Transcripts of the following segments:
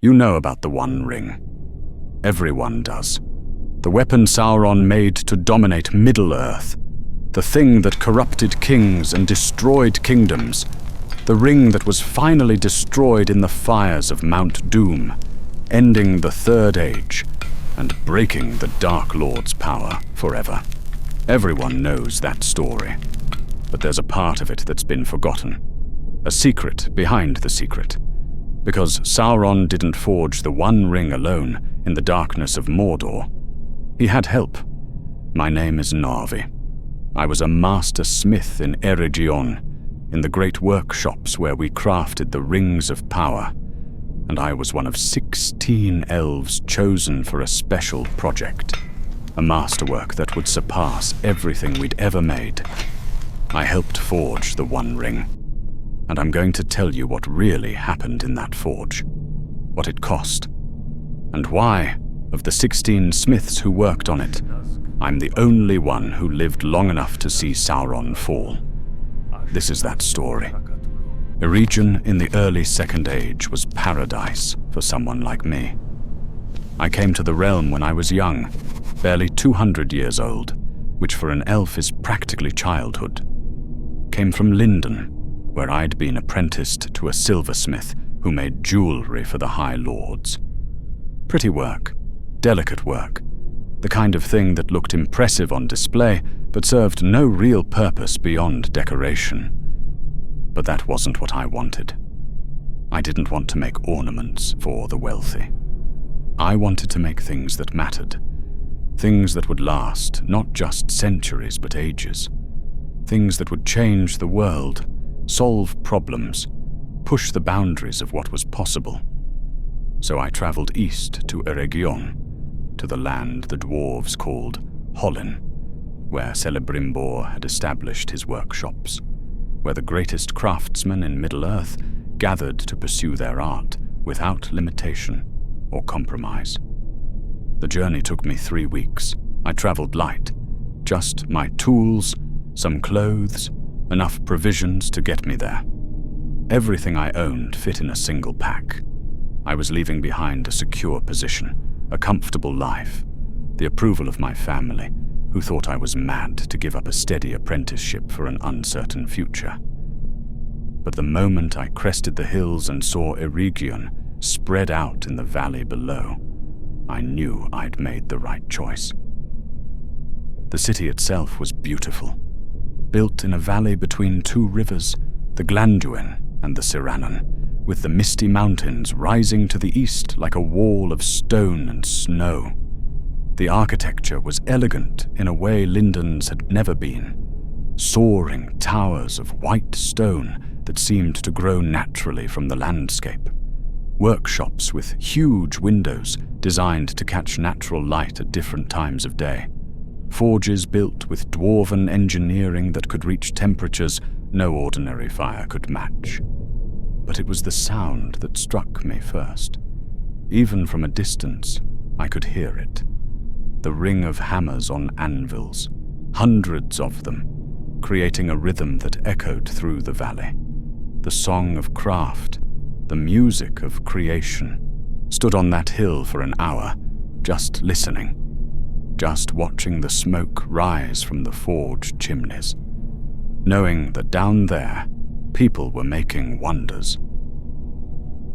You know about the One Ring. Everyone does. The weapon Sauron made to dominate Middle-earth. The thing that corrupted kings and destroyed kingdoms. The ring that was finally destroyed in the fires of Mount Doom, ending the Third Age and breaking the Dark Lord's power forever. Everyone knows that story, but there's a part of it that's been forgotten. A secret behind the secret. Because Sauron didn't forge the One Ring alone in the darkness of Mordor. He had help. My name is Narví. I was a master smith in Eregion, in the great workshops where we crafted the Rings of Power, and I was one of 16 elves chosen for a special project, a masterwork that would surpass everything we'd ever made. I helped forge the One Ring, and I'm going to tell you what really happened in that forge, what it cost, and why, of the 16 smiths who worked on it, I'm the only one who lived long enough to see Sauron fall. This is that story. Eregion in the early Second Age was paradise for someone like me. I came to the realm when I was young, barely 200 years old, which for an elf is practically childhood. Came from Lindon, where I'd been apprenticed to a silversmith who made jewelry for the High Lords. Pretty work, delicate work, the kind of thing that looked impressive on display but served no real purpose beyond decoration. But that wasn't what I wanted. I didn't want to make ornaments for the wealthy. I wanted to make things that mattered, things that would last not just centuries but ages, things that would change the world, solve problems, push the boundaries of what was possible. So I traveled east to Eregion, to the land the dwarves called Hollin, where Celebrimbor had established his workshops, where the greatest craftsmen in Middle-earth gathered to pursue their art without limitation or compromise. The journey took me 3 weeks. I traveled light, just my tools, some clothes, enough provisions to get me there. Everything I owned fit in a single pack. I was leaving behind a secure position, a comfortable life, the approval of my family, who thought I was mad to give up a steady apprenticeship for an uncertain future. But the moment I crested the hills and saw Eregion spread out in the valley below, I knew I'd made the right choice. The city itself was beautiful, built in a valley between 2 rivers, the Glanduin and the Sirannon, with the misty mountains rising to the east like a wall of stone and snow. The architecture was elegant in a way Lindon's had never been. Soaring towers of white stone that seemed to grow naturally from the landscape. Workshops with huge windows designed to catch natural light at different times of day. Forges built with dwarven engineering that could reach temperatures no ordinary fire could match. But it was the sound that struck me first. Even from a distance, I could hear it. The ring of hammers on anvils, hundreds of them, creating a rhythm that echoed through the valley. The song of craft, the music of creation. Stood on that hill for an hour, just listening, just watching the smoke rise from the forge chimneys, knowing that down there, people were making wonders.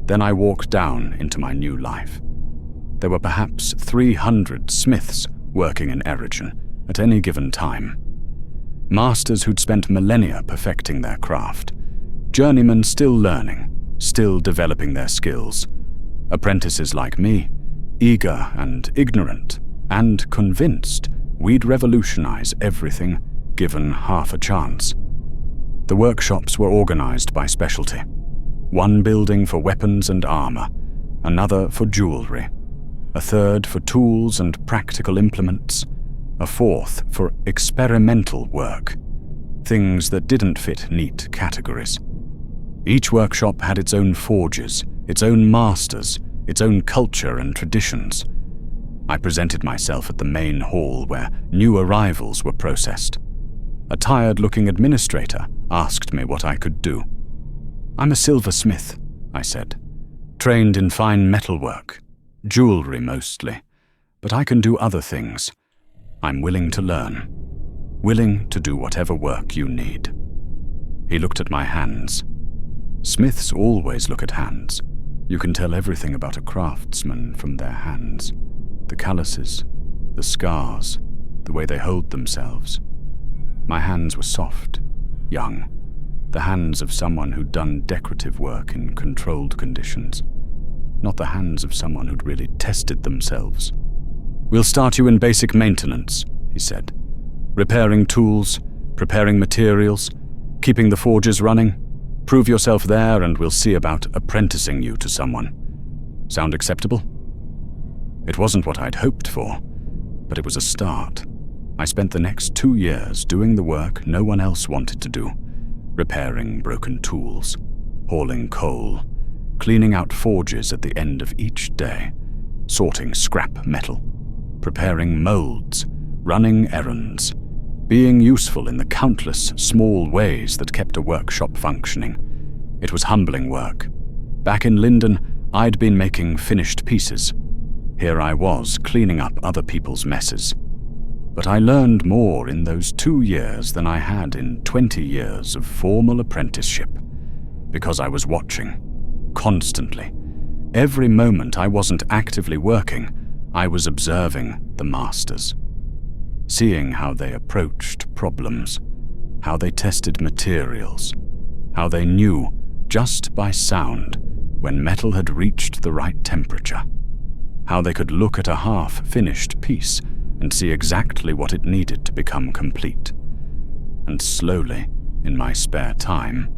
Then I walked down into my new life. There were perhaps 300 smiths working in Eregion at any given time. Masters who'd spent millennia perfecting their craft. Journeymen still learning, still developing their skills. Apprentices like me, eager and ignorant, and convinced we'd revolutionize everything given half a chance. The workshops were organized by specialty. One building for weapons and armor, another for jewelry, a third for tools and practical implements, a fourth for experimental work, things that didn't fit neat categories. Each workshop had its own forges, its own masters, its own culture and traditions. I presented myself at the main hall where new arrivals were processed. A tired-looking administrator asked me what I could do. "I'm a silversmith," I said. trained in fine metalwork, jewelry mostly, but I can do other things. I'm willing to learn, willing to do whatever work you need." He looked at my hands. Smiths always look at hands. You can tell everything about a craftsman from their hands. The calluses, the scars, the way they hold themselves. My hands were soft, young, the hands of someone who'd done decorative work in controlled conditions, not the hands of someone who'd really tested themselves. "We'll start you in basic maintenance," he said. "Repairing tools, preparing materials, keeping the forges running. Prove yourself there and we'll see about apprenticing you to someone. Sound acceptable?" It wasn't what I'd hoped for, but it was a start. I spent the next 2 years doing the work no one else wanted to do, repairing broken tools, hauling coal, cleaning out forges at the end of each day, sorting scrap metal, preparing molds, running errands, being useful in the countless small ways that kept a workshop functioning. It was humbling work. Back in Linden, I'd been making finished pieces. Here I was, cleaning up other people's messes. But I learned more in those 2 years than I had in 20 years of formal apprenticeship, because I was watching, constantly. Every moment I wasn't actively working, I was observing the masters, seeing how they approached problems, how they tested materials, how they knew, just by sound, when metal had reached the right temperature, how they could look at a half-finished piece and see exactly what it needed to become complete. And slowly, in my spare time,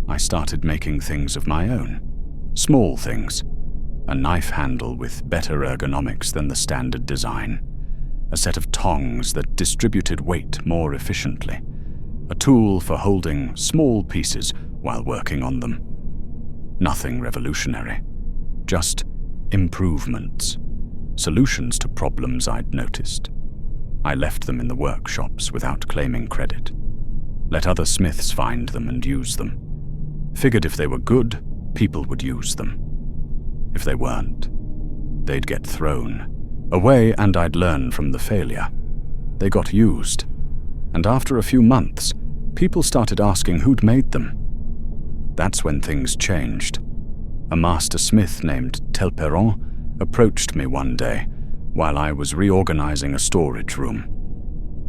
I started making things of my own. Small things. A knife handle with better ergonomics than the standard design. A set of tongs that distributed weight more efficiently. A tool for holding small pieces while working on them. Nothing revolutionary. Just improvements. Solutions to problems I'd noticed. I left them in the workshops without claiming credit. Let other smiths find them and use them. Figured if they were good, people would use them. If they weren't, they'd get thrown away and I'd learn from the failure. They got used. And after a few months, people started asking who'd made them. That's when things changed. A master smith named Telperon approached me one day while I was reorganizing a storage room.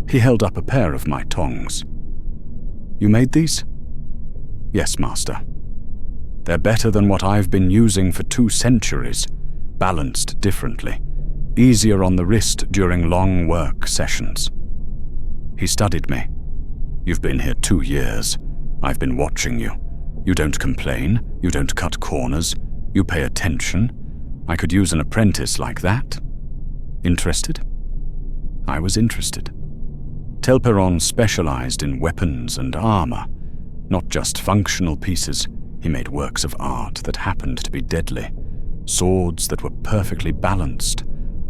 He held up a pair of my tongs. "You made these?" "Yes, master. They're better than what I've been using for 2 centuries, balanced differently, easier on the wrist during long work sessions." He studied me. "You've been here 2 years. I've been watching you. You don't complain, you don't cut corners, you pay attention. I could use an apprentice like that. Interested?" I was interested. Telperon specialized in weapons and armor, not just functional pieces. He made works of art that happened to be deadly, swords that were perfectly balanced,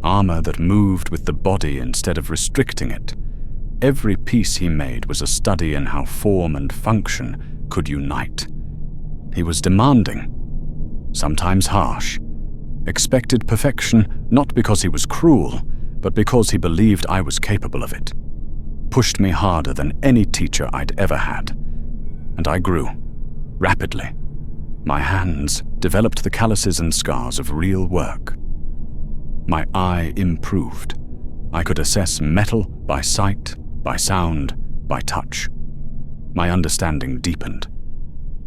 armor that moved with the body instead of restricting it. Every piece he made was a study in how form and function could unite. He was demanding, sometimes harsh, expected perfection not because he was cruel, but because he believed I was capable of it. Pushed me harder than any teacher I'd ever had. And I grew, rapidly. My hands developed the calluses and scars of real work. My eye improved. I could assess metal by sight, by sound, by touch. My understanding deepened.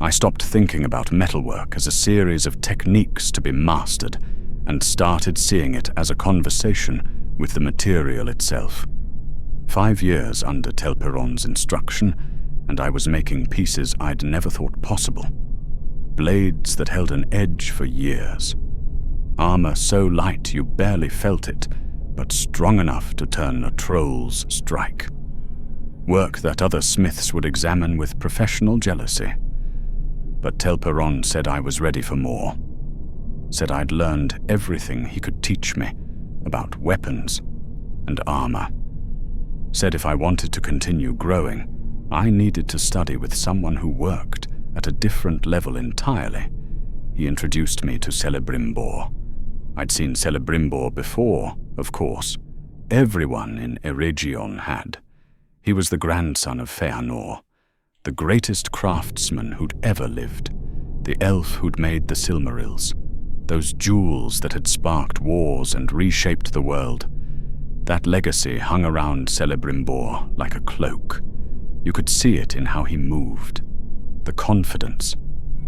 I stopped thinking about metalwork as a series of techniques to be mastered and started seeing it as a conversation with the material itself. 5 years under Telperon's instruction, and I was making pieces I'd never thought possible. Blades that held an edge for years. Armor so light you barely felt it, but strong enough to turn a troll's strike. Work that other smiths would examine with professional jealousy. But Telperon said I was ready for more. Said I'd learned everything he could teach me about weapons and armor. Said if I wanted to continue growing, I needed to study with someone who worked at a different level entirely. he introduced me to Celebrimbor. I'd seen Celebrimbor before, of course. Everyone in Eregion had. He was the grandson of Feanor, the greatest craftsman who'd ever lived, the elf who'd made the Silmarils, those jewels that had sparked wars and reshaped the world. That legacy hung around Celebrimbor like a cloak. You could see it in how he moved. The confidence,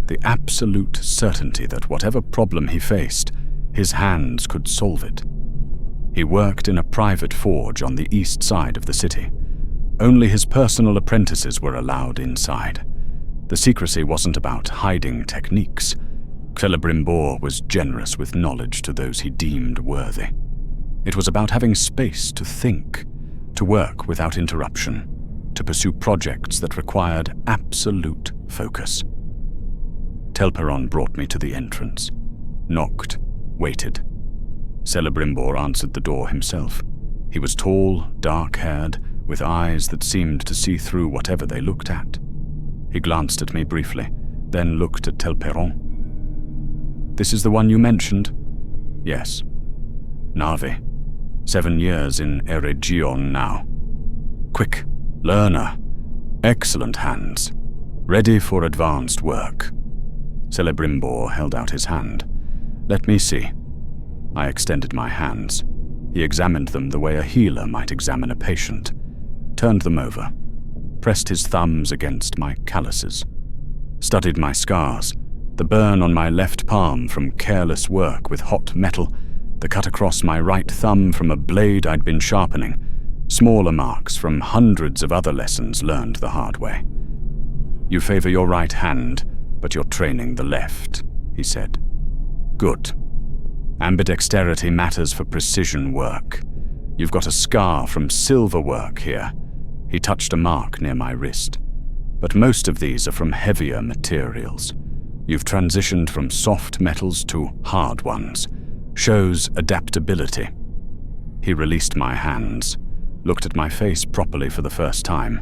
the absolute certainty that whatever problem he faced, his hands could solve it. He worked in a private forge on the east side of the city. Only his personal apprentices were allowed inside. The secrecy wasn't about hiding techniques. Celebrimbor was generous with knowledge to those he deemed worthy. It was about having space to think, to work without interruption, to pursue projects that required absolute focus. Telperon brought me to the entrance, knocked, waited. Celebrimbor answered the door himself. He was tall, dark-haired, with eyes that seemed to see through whatever they looked at. He glanced at me briefly, then looked at Telperon. "This is the one you mentioned?" "Yes." "Narví. 7 years in Eregion now. Quick, learner, excellent hands, ready for advanced work." Celebrimbor held out his hand. "Let me see." I extended my hands. He examined them the way a healer might examine a patient, turned them over, pressed his thumbs against my calluses, studied my scars, the burn on my left palm from careless work with hot metal, the cut across my right thumb from a blade I'd been sharpening, smaller marks from hundreds of other lessons learned the hard way. "You favor your right hand, but you're training the left," he said. "Good. Ambidexterity matters for precision work. You've got a scar from silver work here." He touched a mark near my wrist. "But most of these are from heavier materials. You've transitioned from soft metals to hard ones. Shows adaptability." He released my hands, looked at my face properly for the first time.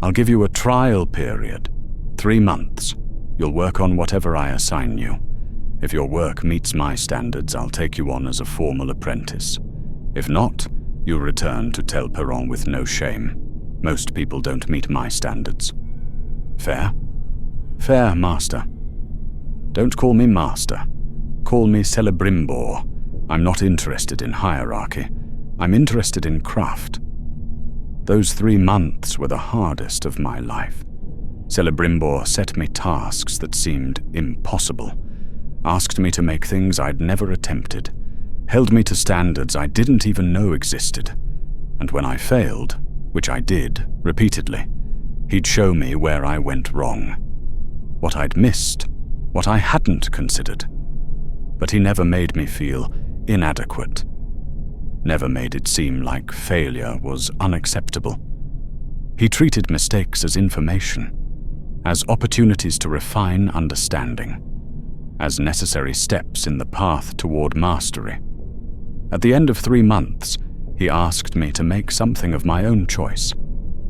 "I'll give you a trial period. 3 months. You'll work on whatever I assign you. If your work meets my standards, I'll take you on as a formal apprentice. If not, you'll return to Telperon with no shame. Most people don't meet my standards." "Fair?" "Fair, master." "Don't call me master. Call me Celebrimbor. I'm not interested in hierarchy. I'm interested in craft." Those 3 months were the hardest of my life. Celebrimbor set me tasks that seemed impossible, asked me to make things I'd never attempted, held me to standards I didn't even know existed. And when I failed, which I did repeatedly, he'd show me where I went wrong, what I'd missed, what I hadn't considered. But he never made me feel inadequate, never made it seem like failure was unacceptable. He treated mistakes as information, as opportunities to refine understanding, as necessary steps in the path toward mastery. At the end of 3 months, he asked me to make something of my own choice.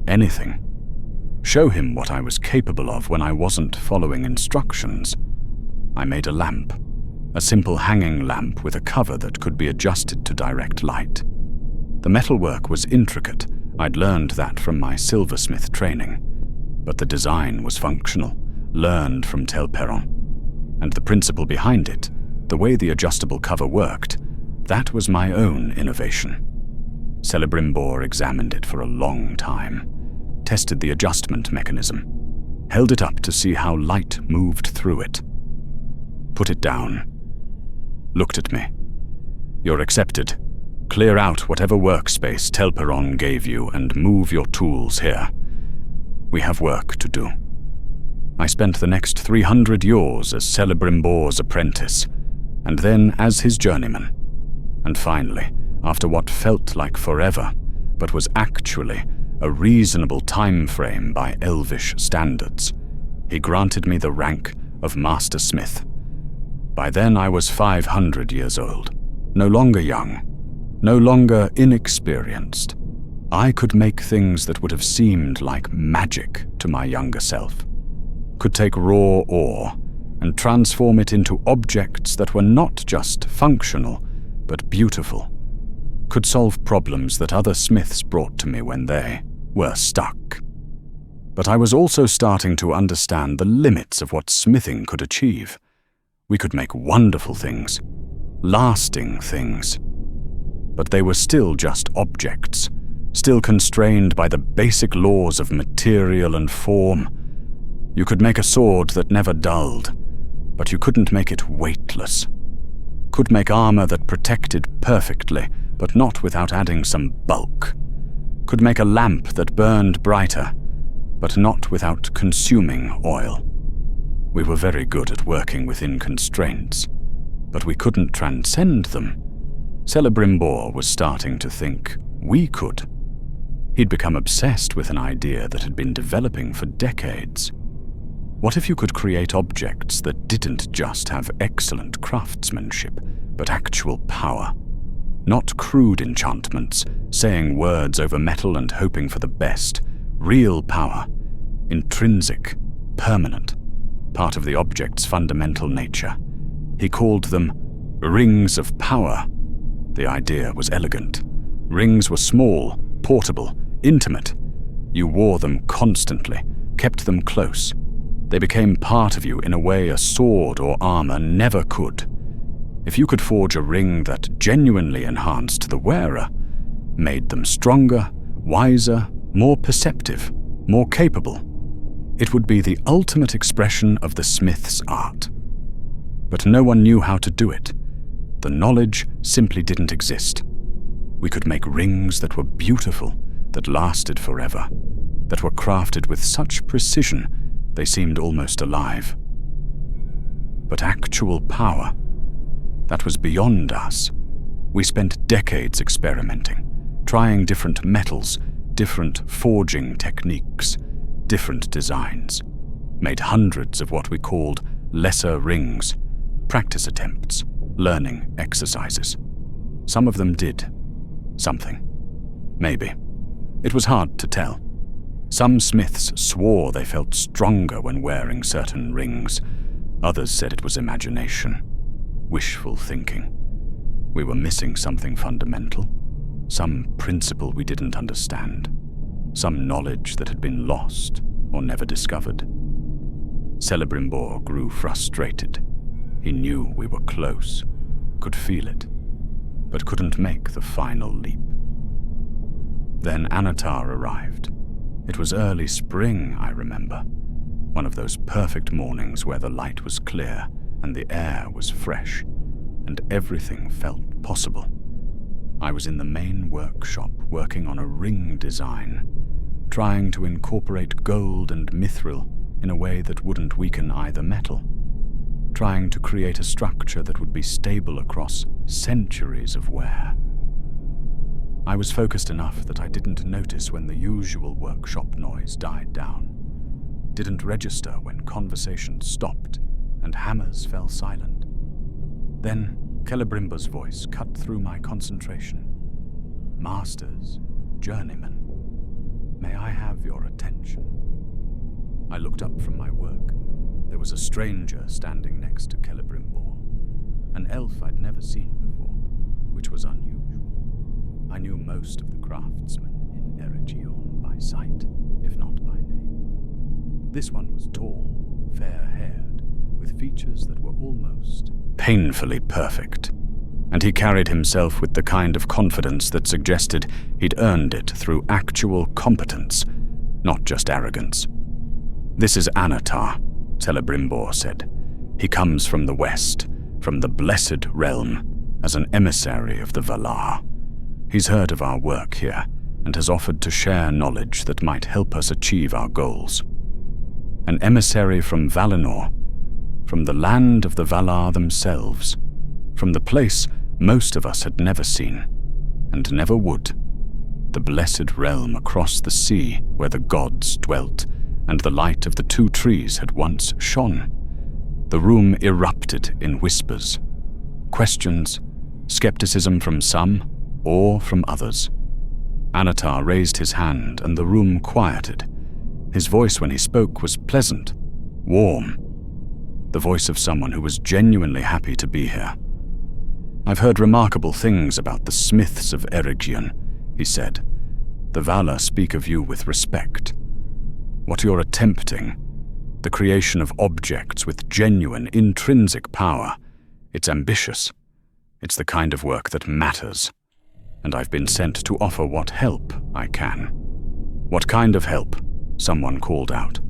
Anything. Show him what I was capable of when I wasn't following instructions. I made a lamp, a simple hanging lamp with a cover that could be adjusted to direct light. The metalwork was intricate. I'd learned that from my silversmith training. But the design was functional, learned from Telperon. And the principle behind it, the way the adjustable cover worked, that was my own innovation. Celebrimbor examined it for a long time, tested the adjustment mechanism, held it up to see how light moved through it. Put it down. Looked at me. "You're accepted. Clear out whatever workspace Telperon gave you and move your tools here. We have work to do." I spent the next 300 years as Celebrimbor's apprentice, and then as his journeyman. And finally, after what felt like forever, but was actually a reasonable time frame by Elvish standards, he granted me the rank of Master Smith. By then I was 500 years old, no longer young, no longer inexperienced. I could make things that would have seemed like magic to my younger self. Could take raw ore, and transform it into objects that were not just functional, but beautiful, could solve problems that other smiths brought to me when they were stuck. But I was also starting to understand the limits of what smithing could achieve. We could make wonderful things, lasting things, but they were still just objects, still constrained by the basic laws of material and form. You could make a sword that never dulled, but you couldn't make it weightless. Could make armor that protected perfectly, but not without adding some bulk. Could make a lamp that burned brighter, but not without consuming oil. We were very good at working within constraints, but we couldn't transcend them. Celebrimbor was starting to think we could. He'd become obsessed with an idea that had been developing for decades. What if you could create objects that didn't just have excellent craftsmanship, but actual power? Not crude enchantments, saying words over metal and hoping for the best. Real power, intrinsic, permanent, part of the object's fundamental nature. He called them rings of power. The idea was elegant. Rings were small, portable, intimate. You wore them constantly, kept them close. They became part of you in a way a sword or armor never could. If you could forge a ring that genuinely enhanced the wearer, made them stronger, wiser, more perceptive, more capable, it would be the ultimate expression of the smith's art. But no one knew how to do it. The knowledge simply didn't exist. We could make rings that were beautiful, that lasted forever, that were crafted with such precision they seemed almost alive. But actual power, that was beyond us. We spent decades experimenting, trying different metals, different forging techniques, different designs, made hundreds of what we called lesser rings, practice attempts, learning exercises. Some of them did something. Maybe. It was hard to tell. Some smiths swore they felt stronger when wearing certain rings. Others said it was imagination, wishful thinking. We were missing something fundamental, some principle we didn't understand, some knowledge that had been lost or never discovered. Celebrimbor grew frustrated. He knew we were close, could feel it, but couldn't make the final leap. Then Annatar arrived. It was early spring, I remember, one of those perfect mornings where the light was clear and the air was fresh, and everything felt possible. I was in the main workshop working on a ring design, trying to incorporate gold and mithril in a way that wouldn't weaken either metal, trying to create a structure that would be stable across centuries of wear. I was focused enough that I didn't notice when the usual workshop noise died down, didn't register when conversation stopped and hammers fell silent. Then Celebrimbor's voice cut through my concentration. "Masters, journeymen, may I have your attention?" I looked up from my work. There was a stranger standing next to Celebrimbor, an elf I'd never seen before, which was unusual. I knew most of the craftsmen in Eregion by sight, if not by name. This one was tall, fair-haired, with features that were almost painfully perfect, and he carried himself with the kind of confidence that suggested he'd earned it through actual competence, not just arrogance. "This is Annatar," Celebrimbor said. "He comes from the west, from the Blessed Realm, as an emissary of the Valar. He's heard of our work here, and has offered to share knowledge that might help us achieve our goals. An emissary from Valinor, from the land of the Valar themselves, from the place most of us had never seen, and never would. The Blessed Realm across the sea where the gods dwelt, and the light of the two trees had once shone." The room erupted in whispers. Questions, skepticism from some, awe from others. Annatar raised his hand and the room quieted. His voice when he spoke was pleasant, warm. the voice of someone who was genuinely happy to be here. "I've heard remarkable things about the smiths of Eregion," he said. "The Valar speak of you with respect. What you're attempting, the creation of objects with genuine, intrinsic power, it's ambitious. It's the kind of work that matters. And I've been sent to offer what help I can." "What kind of help?" someone called out.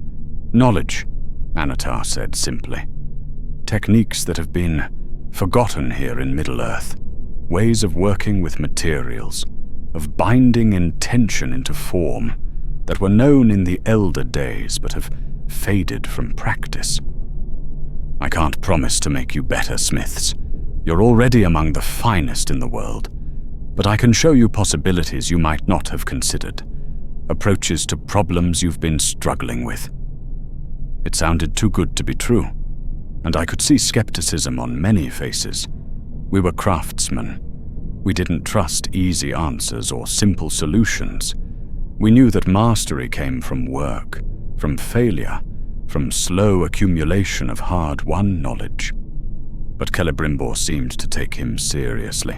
"Knowledge," Annatar said simply. "Techniques that have been forgotten here in Middle-earth. Ways of working with materials, of binding intention into form, that were known in the elder days but have faded from practice. I can't promise to make you better smiths. You're already among the finest in the world. But I can show you possibilities you might not have considered, approaches to problems you've been struggling with." It sounded too good to be true, and I could see skepticism on many faces. We were craftsmen. We didn't trust easy answers or simple solutions. We knew that mastery came from work, from failure, from slow accumulation of hard-won knowledge. But Celebrimbor seemed to take him seriously,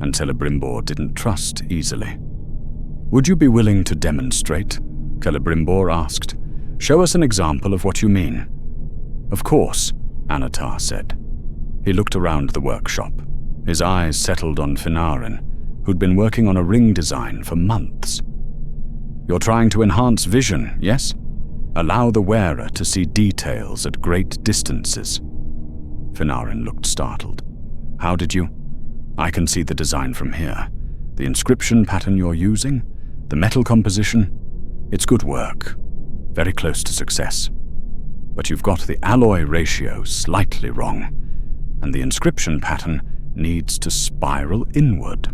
and Celebrimbor didn't trust easily. "Would you be willing to demonstrate?" Celebrimbor asked. "Show us an example of what you mean." "Of course," Annatar said. He looked around the workshop. His eyes settled on Finarin, who'd been working on a ring design for months. "You're trying to enhance vision, yes? Allow the wearer to see details at great distances." Finarin looked startled. "How did you?" "I can see the design from here. The inscription pattern you're using, the metal composition, it's good work. Very close to success. But you've got the alloy ratio slightly wrong, and the inscription pattern needs to spiral inward,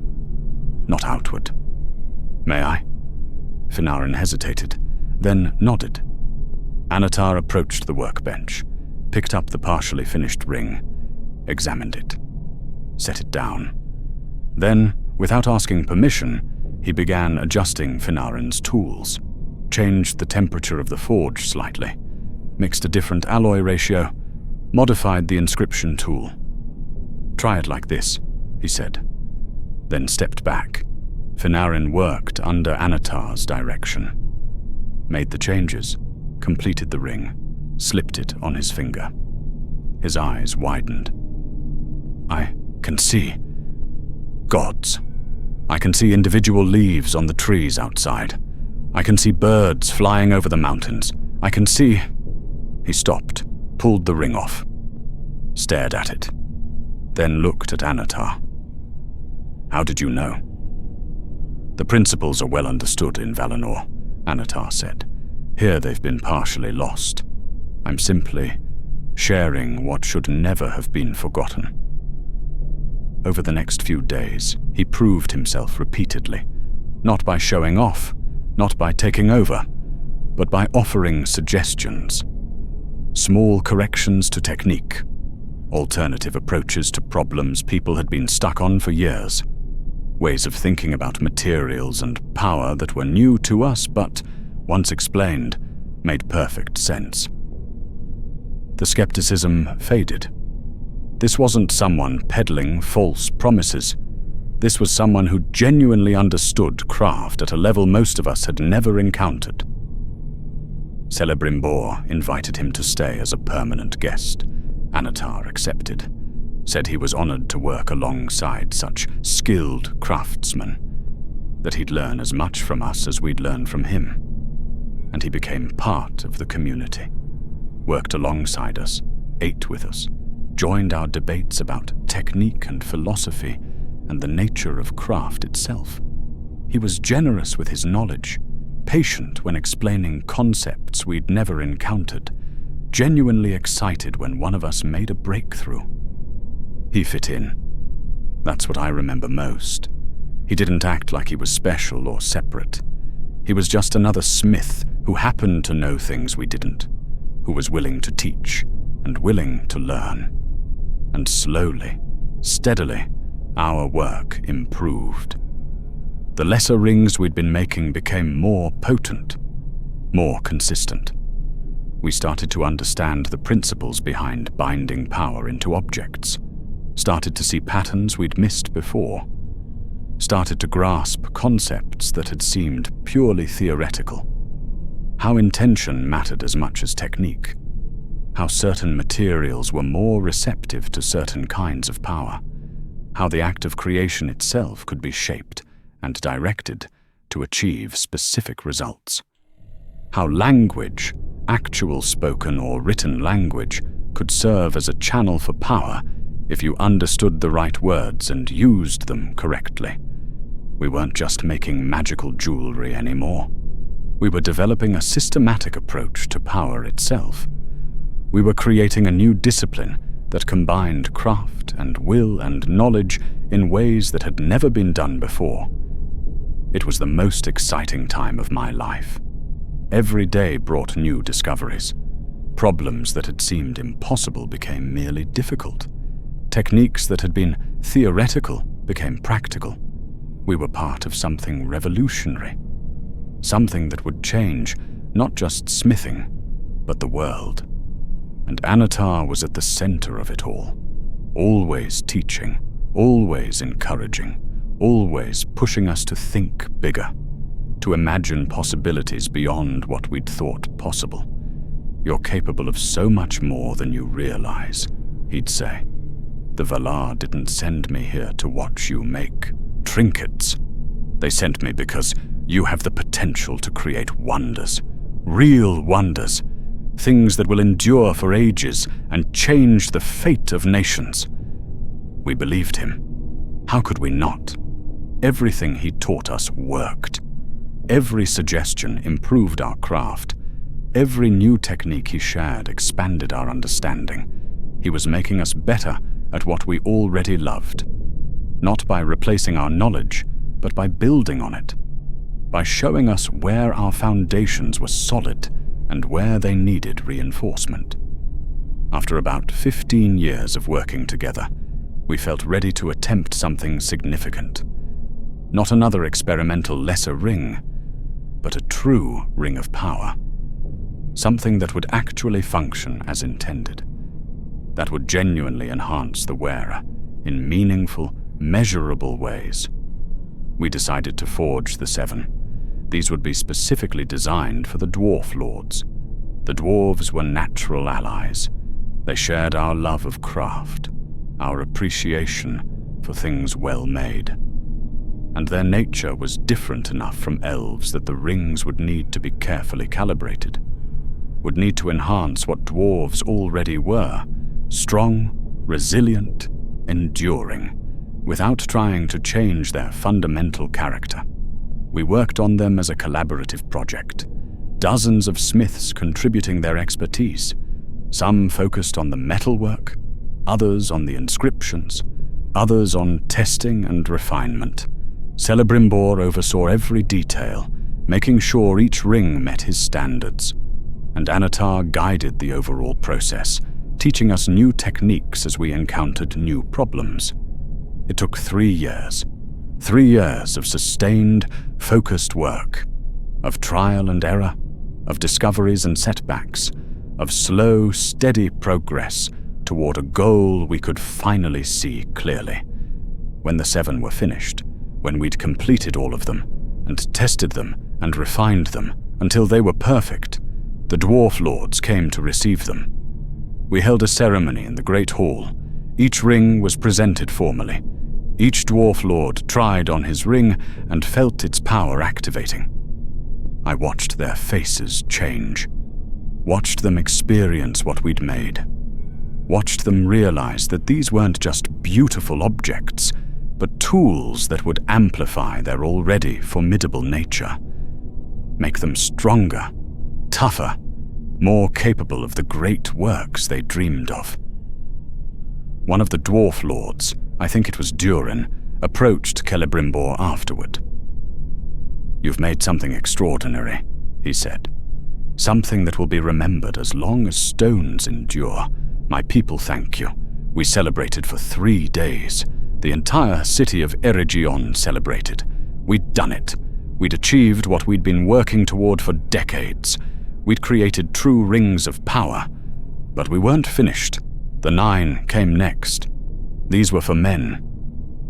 not outward." "May I?" Finarin hesitated, then nodded. Annatar approached the workbench, picked up the partially finished ring, examined it, set it down. Then, without asking permission, he began adjusting Finarin's tools, changed the temperature of the forge slightly, mixed a different alloy ratio, modified the inscription tool. "Try it like this," he said, then stepped back. Finarin worked under Annatar's direction, made the changes, completed the ring, slipped it on his finger. His eyes widened. "I can see. Gods. I can see individual leaves on the trees outside. I can see birds flying over the mountains. I can see..." He stopped, pulled the ring off, stared at it, then looked at Annatar. "How did you know?" "The principles are well understood in Valinor," Annatar said. "Here they've been partially lost. I'm simply sharing what should never have been forgotten." Over the next few days, he proved himself repeatedly, not by showing off, not by taking over, but by offering suggestions. Small corrections to technique, alternative approaches to problems people had been stuck on for years, ways of thinking about materials and power that were new to us but, once explained, made perfect sense. The skepticism faded. This wasn't someone peddling false promises. This was someone who genuinely understood craft at a level most of us had never encountered. Celebrimbor invited him to stay as a permanent guest. Annatar accepted, said he was honored to work alongside such skilled craftsmen, that he'd learn as much from us as we'd learn from him. And he became part of the community, worked alongside us, ate with us, joined our debates about technique and philosophy and the nature of craft itself. He was generous with his knowledge, patient when explaining concepts we'd never encountered, genuinely excited when one of us made a breakthrough. He fit in. That's what I remember most. He didn't act like he was special or separate. He was just another smith who happened to know things we didn't, who was willing to teach and willing to learn. And slowly, steadily, our work improved. The lesser rings we'd been making became more potent, more consistent. We started to understand the principles behind binding power into objects, started to see patterns we'd missed before, started to grasp concepts that had seemed purely theoretical. How intention mattered as much as technique. How certain materials were more receptive to certain kinds of power. How the act of creation itself could be shaped and directed to achieve specific results. How language, actual spoken or written language, could serve as a channel for power if you understood the right words and used them correctly. We weren't just making magical jewelry anymore. We were developing a systematic approach to power itself. We were creating a new discipline that combined craft and will and knowledge in ways that had never been done before. It was the most exciting time of my life. Every day brought new discoveries. Problems that had seemed impossible became merely difficult. Techniques that had been theoretical became practical. We were part of something revolutionary. Something that would change not just smithing, but the world. And Annatar was at the center of it all. Always teaching, always encouraging, always pushing us to think bigger, to imagine possibilities beyond what we'd thought possible. You're capable of so much more than you realize, he'd say. The Valar didn't send me here to watch you make trinkets. They sent me because you have the potential to create wonders, real wonders, things that will endure for ages and change the fate of nations. We believed him. How could we not? Everything he taught us worked. Every suggestion improved our craft. Every new technique he shared expanded our understanding. He was making us better at what we already loved. Not by replacing our knowledge, but by building on it. By showing us where our foundations were solid and where they needed reinforcement. After about 15 years of working together, we felt ready to attempt something significant. Not another experimental lesser ring, but a true ring of power. Something that would actually function as intended. That would genuinely enhance the wearer in meaningful, measurable ways. We decided to forge the 7. These would be specifically designed for the Dwarf Lords. The dwarves were natural allies. They shared our love of craft, our appreciation for things well made. And their nature was different enough from elves that the rings would need to be carefully calibrated, would need to enhance what dwarves already were, strong, resilient, enduring, without trying to change their fundamental character. We worked on them as a collaborative project, dozens of smiths contributing their expertise, some focused on the metalwork, others on the inscriptions, others on testing and refinement. Celebrimbor oversaw every detail, making sure each ring met his standards, and Annatar guided the overall process, teaching us new techniques as we encountered new problems. It took 3 years. 3 years of sustained, focused work, of trial and error, of discoveries and setbacks, of slow, steady progress toward a goal we could finally see clearly. When the 7 were finished, when we'd completed all of them, and tested them and refined them until they were perfect, the Dwarf Lords came to receive them. We held a ceremony in the Great Hall. Each ring was presented formally. Each Dwarf Lord tried on his ring and felt its power activating. I watched their faces change, watched them experience what we'd made, watched them realize that these weren't just beautiful objects, but tools that would amplify their already formidable nature, make them stronger, tougher, more capable of the great works they dreamed of. One of the Dwarf Lords, I think it was Durin, approached Celebrimbor afterward. "You've made something extraordinary," he said. "Something that will be remembered as long as stones endure. My people thank you. We celebrated for 3 days. The entire city of Eregion celebrated. We'd done it. We'd achieved what we'd been working toward for decades. We'd created true rings of power, but we weren't finished. The 9 came next. These were for men,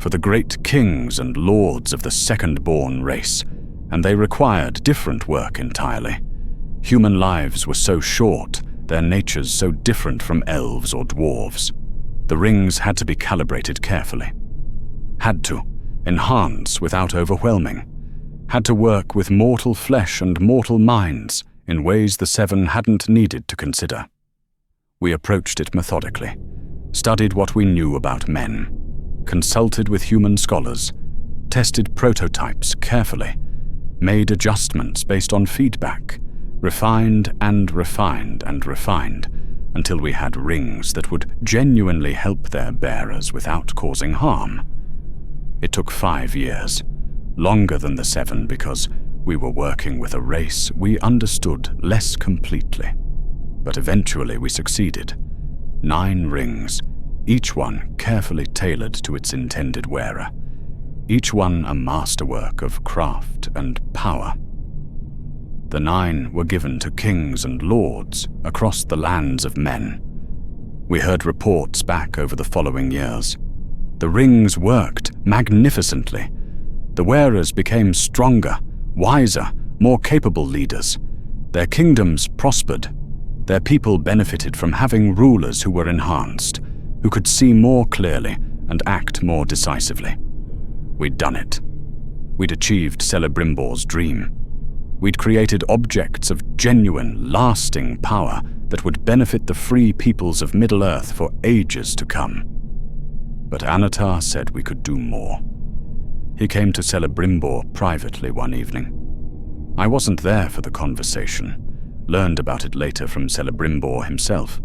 for the great kings and lords of the second-born race, and they required different work entirely. Human lives were so short, their natures so different from elves or dwarves. The rings had to be calibrated carefully. Had to enhance without overwhelming. Had to work with mortal flesh and mortal minds in ways the 7 hadn't needed to consider. We approached it methodically, studied what we knew about men, consulted with human scholars, tested prototypes carefully, made adjustments based on feedback, refined and refined and refined, until we had rings that would genuinely help their bearers without causing harm. It took 5 years, longer than the 7 because we were working with a race we understood less completely. But eventually we succeeded. 9 rings, each one carefully tailored to its intended wearer, each one a masterwork of craft and power. The 9 were given to kings and lords across the lands of men. We heard reports back over the following years. The rings worked magnificently. The wearers became stronger, wiser, more capable leaders. Their kingdoms prospered. Their people benefited from having rulers who were enhanced, who could see more clearly and act more decisively. We'd done it. We'd achieved Celebrimbor's dream. We'd created objects of genuine, lasting power that would benefit the free peoples of Middle-earth for ages to come. But Annatar said we could do more. He came to Celebrimbor privately one evening. I wasn't there for the conversation, learned about it later from Celebrimbor himself.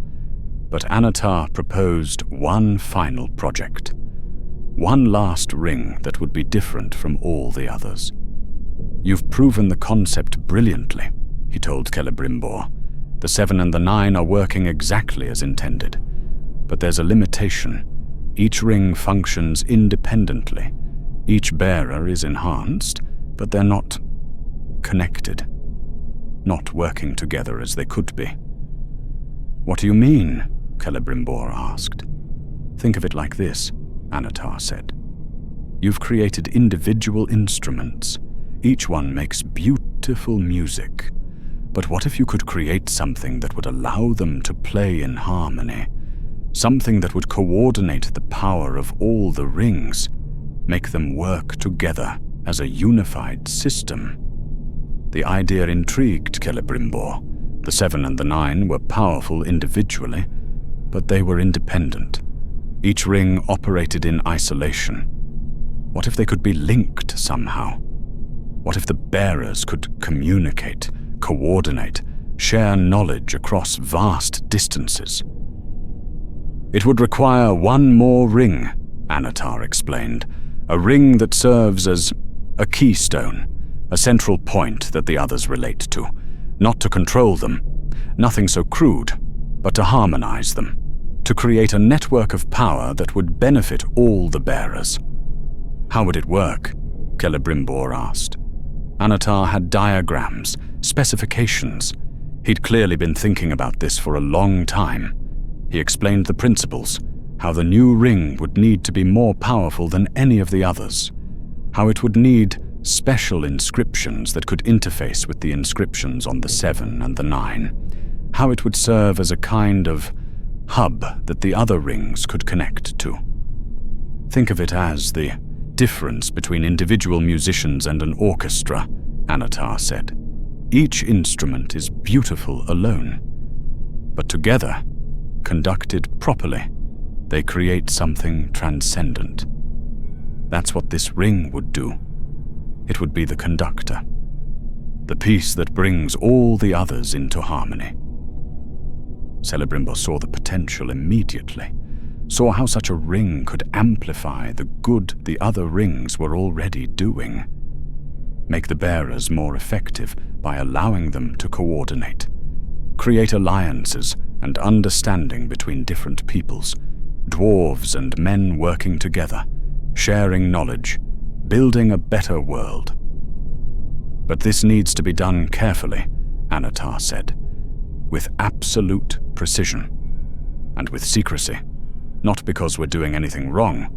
But Annatar proposed one final project. One last ring that would be different from all the others. "You've proven the concept brilliantly," he told Celebrimbor. "The 7 and the 9 are working exactly as intended. But there's a limitation. Each ring functions independently. Each bearer is enhanced, but they're not connected. Not working together as they could be." "What do you mean?" Celebrimbor asked. "Think of it like this," Annatar said. "You've created individual instruments. Each one makes beautiful music. But what if you could create something that would allow them to play in harmony? Something that would coordinate the power of all the rings, make them work together as a unified system." The idea intrigued Celebrimbor. The 7 and the 9 were powerful individually, but they were independent. Each ring operated in isolation. What if they could be linked somehow? What if the bearers could communicate, coordinate, share knowledge across vast distances? "It would require one more ring," Annatar explained. "A ring that serves as a keystone, a central point that the others relate to. Not to control them, nothing so crude, but to harmonize them. To create a network of power that would benefit all the bearers." "How would it work?" Celebrimbor asked. Annatar had diagrams, specifications. He'd clearly been thinking about this for a long time. He explained the principles, how the new ring would need to be more powerful than any of the others, how it would need special inscriptions that could interface with the inscriptions on the 7 and the 9, how it would serve as a kind of hub that the other rings could connect to. "Think of it as the difference between individual musicians and an orchestra," Annatar said. "Each instrument is beautiful alone, but together, conducted properly, they create something transcendent. That's what this ring would do. It would be the conductor, the piece that brings all the others into harmony." Celebrimbor saw the potential immediately, saw how such a ring could amplify the good the other rings were already doing. Make the bearers more effective by allowing them to coordinate, create alliances and understanding between different peoples, dwarves and men working together, sharing knowledge, building a better world. "But this needs to be done carefully," Annatar said. with absolute precision, and with secrecy, not because we're doing anything wrong,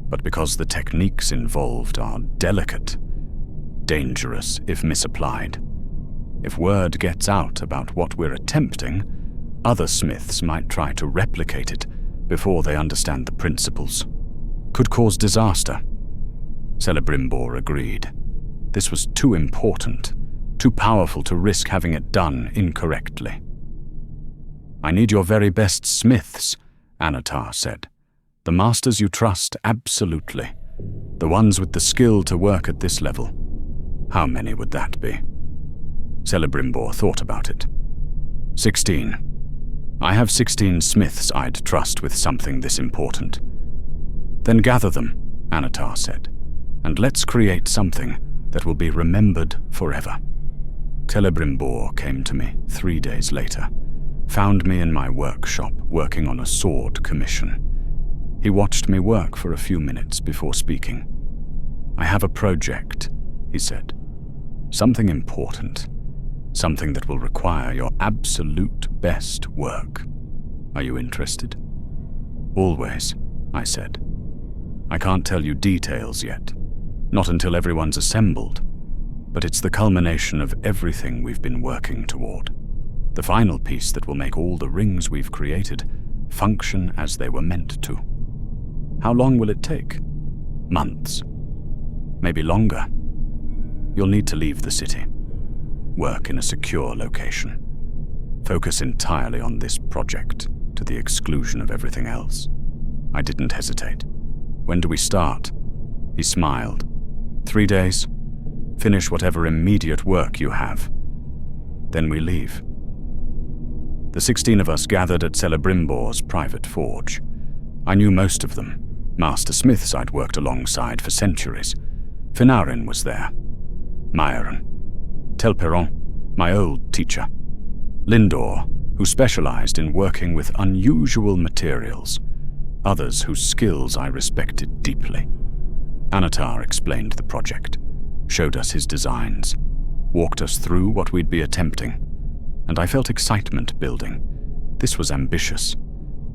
but because the techniques involved are delicate, dangerous if misapplied. If word gets out about what we're attempting, other smiths might try to replicate it before they understand the principles. Could cause disaster. Celebrimbor agreed. This was too important, too powerful to risk having it done incorrectly. "I need your very best smiths," Annatar said. "The masters you trust absolutely. The ones with the skill to work at this level." How many would that be? Celebrimbor thought about it. 16. I have 16 smiths I'd trust with something this important. Then gather them, Annatar said, and let's create something that will be remembered forever. Celebrimbor came to me 3 days later, found me in my workshop working on a sword commission. He watched me work for a few minutes before speaking. "I have a project," he said. "Something important. Something that will require your absolute best work. Are you interested?" "Always," I said. "I can't tell you details yet. Not until everyone's assembled. But it's the culmination of everything we've been working toward. The final piece that will make all the rings we've created function as they were meant to." "How long will it take?" "Months. Maybe longer. You'll need to leave the city. Work in a secure location. Focus entirely on this project, to the exclusion of everything else." I didn't hesitate. "When do we start?" He smiled. 3 days. Finish whatever immediate work you have. Then we leave. The 16 of us gathered at Celebrimbor's private forge. I knew most of them, master smiths I'd worked alongside for centuries. Finarin was there. Myron. Telperon, my old teacher. Lindor, who specialized in working with unusual materials. Others whose skills I respected deeply. Annatar explained the project, showed us his designs, walked us through what we'd be attempting, and I felt excitement building. This was ambitious.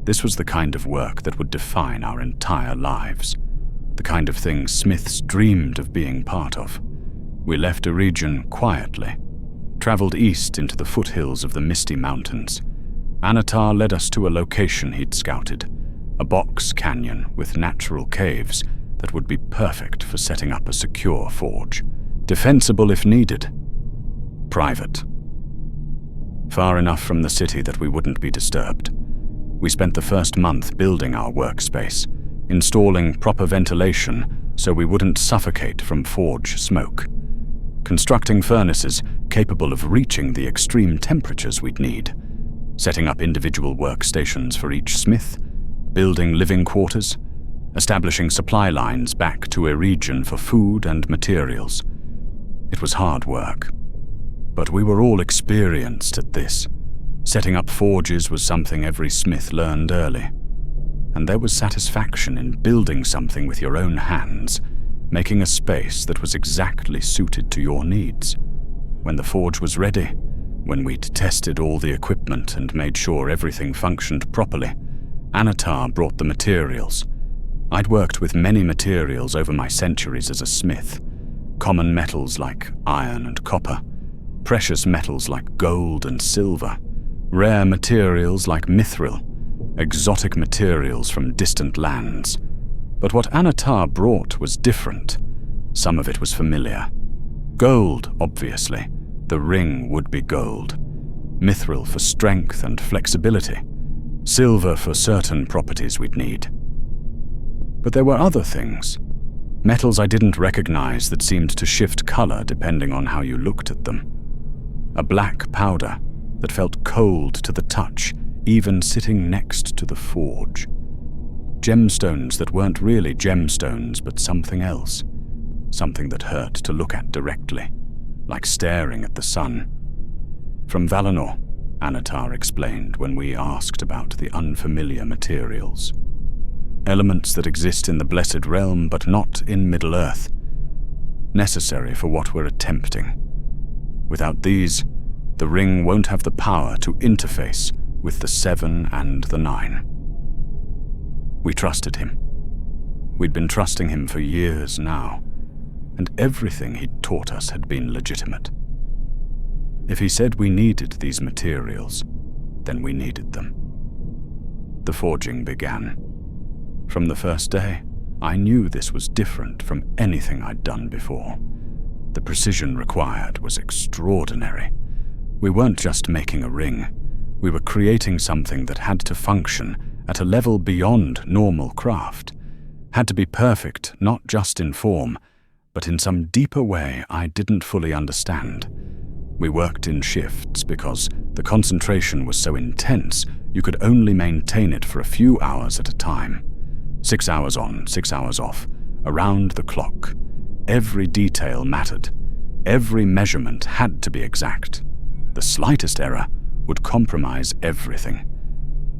This was the kind of work that would define our entire lives, the kind of thing smiths dreamed of being part of. We left a region quietly, traveled east into the foothills of the Misty Mountains. Annatar led us to a location he'd scouted, a box canyon with natural caves that would be perfect for setting up a secure forge, defensible if needed, private. Far enough from the city that we wouldn't be disturbed. We spent the first month building our workspace, installing proper ventilation so we wouldn't suffocate from forge smoke, constructing furnaces capable of reaching the extreme temperatures we'd need, setting up individual workstations for each smith, building living quarters, establishing supply lines back to a region for food and materials. It was hard work, but we were all experienced at this. Setting up forges was something every smith learned early, and there was satisfaction in building something with your own hands, making a space that was exactly suited to your needs. When the forge was ready, when we'd tested all the equipment and made sure everything functioned properly, Annatar brought the materials. I'd worked with many materials over my centuries as a smith. Common metals like iron and copper, precious metals like gold and silver, rare materials like mithril, exotic materials from distant lands. But what Annatar brought was different. Some of it was familiar. Gold, obviously. The ring would be gold. Mithril for strength and flexibility. Silver for certain properties we'd need. But there were other things. Metals I didn't recognize that seemed to shift color depending on how you looked at them. A black powder that felt cold to the touch, even sitting next to the forge. Gemstones that weren't really gemstones, but something else. Something that hurt to look at directly, like staring at the sun. From Valinor, Annatar explained when we asked about the unfamiliar materials. Elements that exist in the Blessed Realm, but not in Middle-earth. Necessary for what we're attempting. Without these, the the ring won't have the power to interface with the 7 and the 9. We trusted him. We'd been trusting him for years now, and everything he'd taught us had been legitimate. If he said we needed these materials, then we needed them. The forging began. From the first day, I knew this was different from anything I'd done before. The precision required was extraordinary. We weren't just making a ring. We were creating something that had to function at a level beyond normal craft. Had to be perfect, not just in form, but in some deeper way I didn't fully understand. We worked in shifts because the concentration was so intense you could only maintain it for a few hours at a time. 6 hours on, 6 hours off, around the clock. Every detail mattered. Every measurement had to be exact. The slightest error would compromise everything.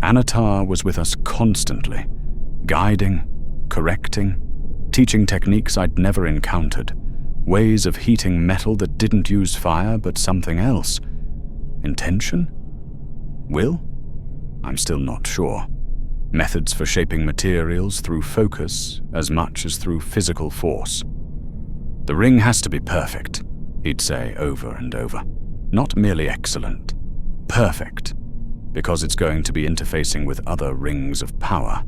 Annatar was with us constantly, guiding, correcting, teaching techniques I'd never encountered, ways of heating metal that didn't use fire but something else. Intention? Will? I'm still not sure. Methods for shaping materials through focus as much as through physical force. The ring has to be perfect, he'd say over and over. Not merely excellent, perfect, because it's going to be interfacing with other rings of power.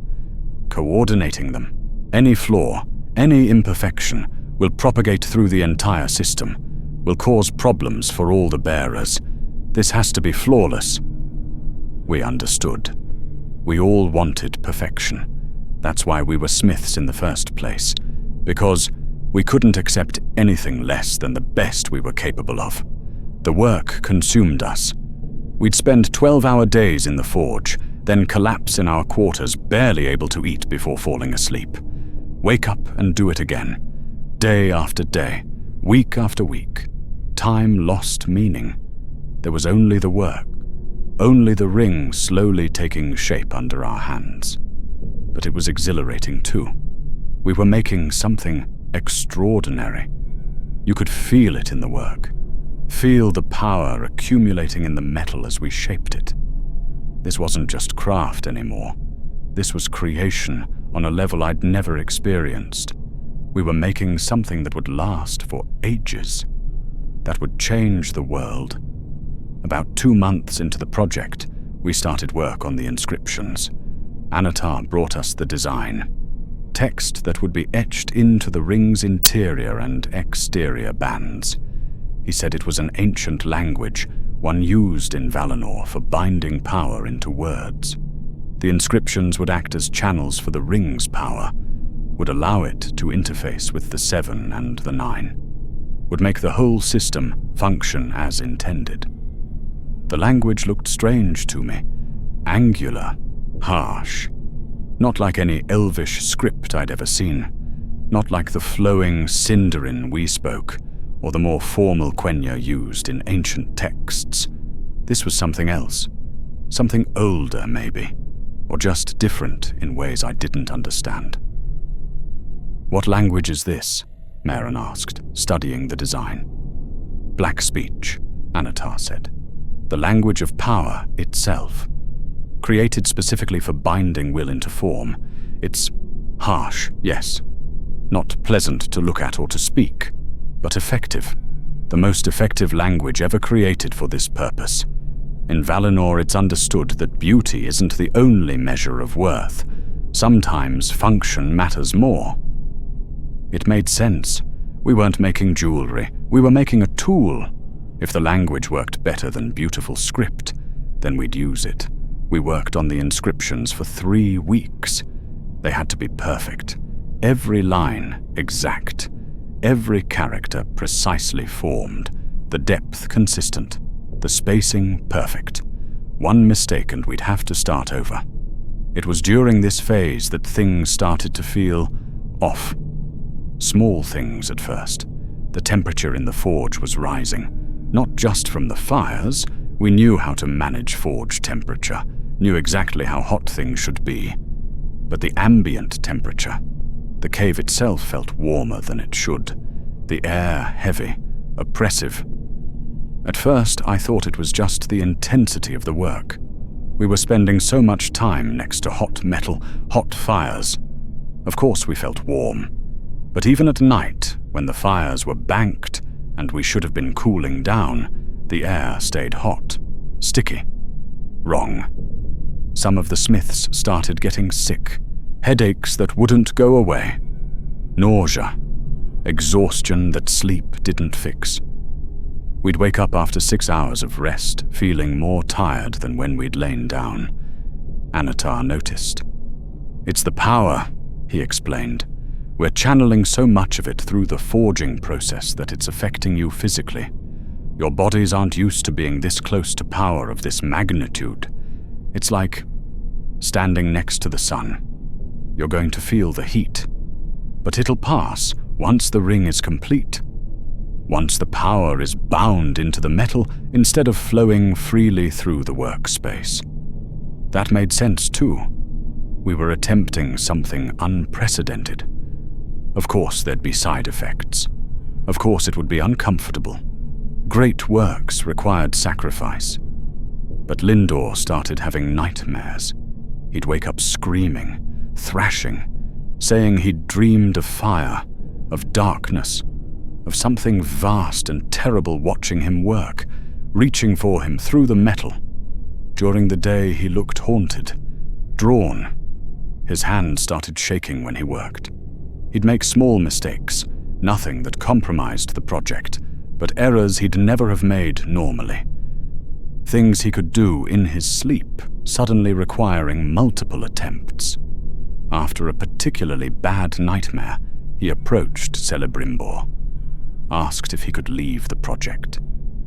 Coordinating them. Any flaw, any imperfection will propagate through the entire system, will cause problems for all the bearers. This has to be flawless. We understood. We all wanted perfection. That's why we were smiths in the first place, because we couldn't accept anything less than the best we were capable of. The work consumed us. We'd spend 12-hour days in the forge, then collapse in our quarters, barely able to eat before falling asleep. Wake up and do it again. Day after day, week after week. Time lost meaning. There was only the work, only the ring slowly taking shape under our hands. But it was exhilarating too. We were making something extraordinary. You could feel it in the work. Feel the power accumulating in the metal as we shaped it. This wasn't just craft anymore. This was creation on a level I'd never experienced. We were making something that would last for ages, that would change the world. About 2 months into the project, we started work on the inscriptions. Annatar brought us the design. Text that would be etched into the ring's interior and exterior bands. He said it was an ancient language, one used in Valinor for binding power into words. The inscriptions would act as channels for the ring's power, would allow it to interface with the 7 and the 9, would make the whole system function as intended. The language looked strange to me, angular, harsh, not like any elvish script I'd ever seen, not like the flowing Sindarin we spoke, or the more formal Quenya used in ancient texts. This was something else, something older maybe, or just different in ways I didn't understand. "What language is this?" Maren asked, studying the design. "Black speech," Annatar said. "The language of power itself. Created specifically for binding will into form. It's harsh, yes. Not pleasant to look at or to speak, but effective. The most effective language ever created for this purpose. In Valinor, it's understood that beauty isn't the only measure of worth. Sometimes function matters more." It made sense. We weren't making jewelry. We were making a tool. If the language worked better than beautiful script, then we'd use it. We worked on the inscriptions for 3 weeks. They had to be perfect. Every line exact. Every character precisely formed. The depth consistent. The spacing perfect. One mistake and we'd have to start over. It was during this phase that things started to feel off. Small things at first. The temperature in the forge was rising. Not just from the fires. We knew how to manage forge temperature, knew exactly how hot things should be. But the ambient temperature. The cave itself felt warmer than it should. The air heavy, oppressive. At first, I thought it was just the intensity of the work. We were spending so much time next to hot metal, hot fires. Of course we felt warm. But even at night, when the fires were banked and we should have been cooling down, the air stayed hot, sticky. Wrong. Some of the smiths started getting sick, headaches that wouldn't go away, nausea, exhaustion that sleep didn't fix. We'd wake up after 6 hours of rest, feeling more tired than when we'd lain down. Annatar noticed. "It's the power," he explained. "We're channeling so much of it through the forging process that it's affecting you physically. Your bodies aren't used to being this close to power of this magnitude. It's like standing next to the sun. You're going to feel the heat. But it'll pass once the ring is complete. Once the power is bound into the metal instead of flowing freely through the workspace." That made sense too. We were attempting something unprecedented. Of course there'd be side effects. Of course it would be uncomfortable. Great works required sacrifice. But Lindor started having nightmares. He'd wake up screaming, thrashing, saying he'd dreamed of fire, of darkness, of something vast and terrible watching him work, reaching for him through the metal. During the day he looked haunted, drawn. His hands started shaking when he worked. He'd make small mistakes, nothing that compromised the project, but errors he'd never have made normally. Things he could do in his sleep, suddenly requiring multiple attempts. After a particularly bad nightmare, he approached Celebrimbor, asked if he could leave the project,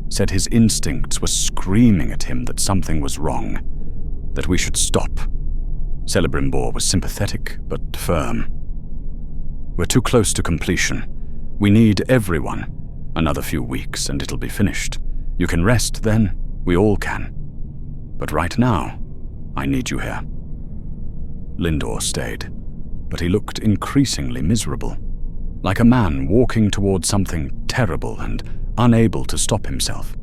said his instincts were screaming at him that something was wrong, that we should stop. Celebrimbor was sympathetic but firm. "We're too close to completion. We need everyone. Another few weeks and it'll be finished. You can rest then, we all can. But right now, I need you here." Lindor stayed, but he looked increasingly miserable, like a man walking towards something terrible and unable to stop himself.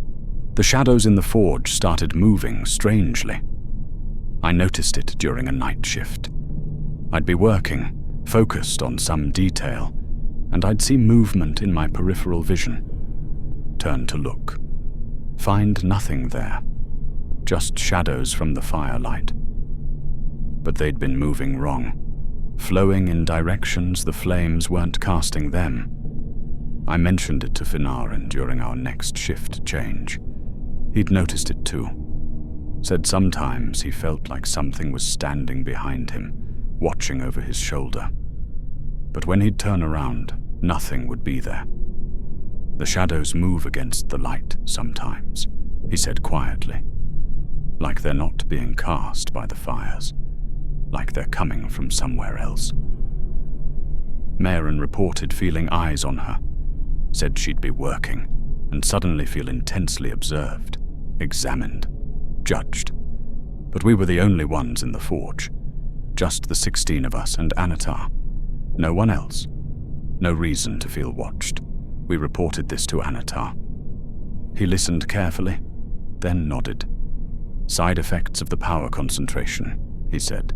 The shadows in the forge started moving strangely. I noticed it during a night shift. I'd be working, focused on some detail, and I'd see movement in my peripheral vision. Turn to look. Find nothing there, just shadows from the firelight. But they'd been moving wrong, flowing in directions the flames weren't casting them. I mentioned it to Finarin during our next shift change. He'd noticed it too. Said sometimes he felt like something was standing behind him, watching over his shoulder. But when he'd turn around, nothing would be there. "The shadows move against the light sometimes," he said quietly, like they're not being cast by the fires, like they're coming from somewhere else. Maren reported feeling eyes on her, said she'd be working, and suddenly feel intensely observed, examined, judged. But we were the only ones in the forge, just the 16 of us and Annatar. No one else. No reason to feel watched. We reported this to Annatar. He listened carefully, then nodded. "Side effects of the power concentration," he said.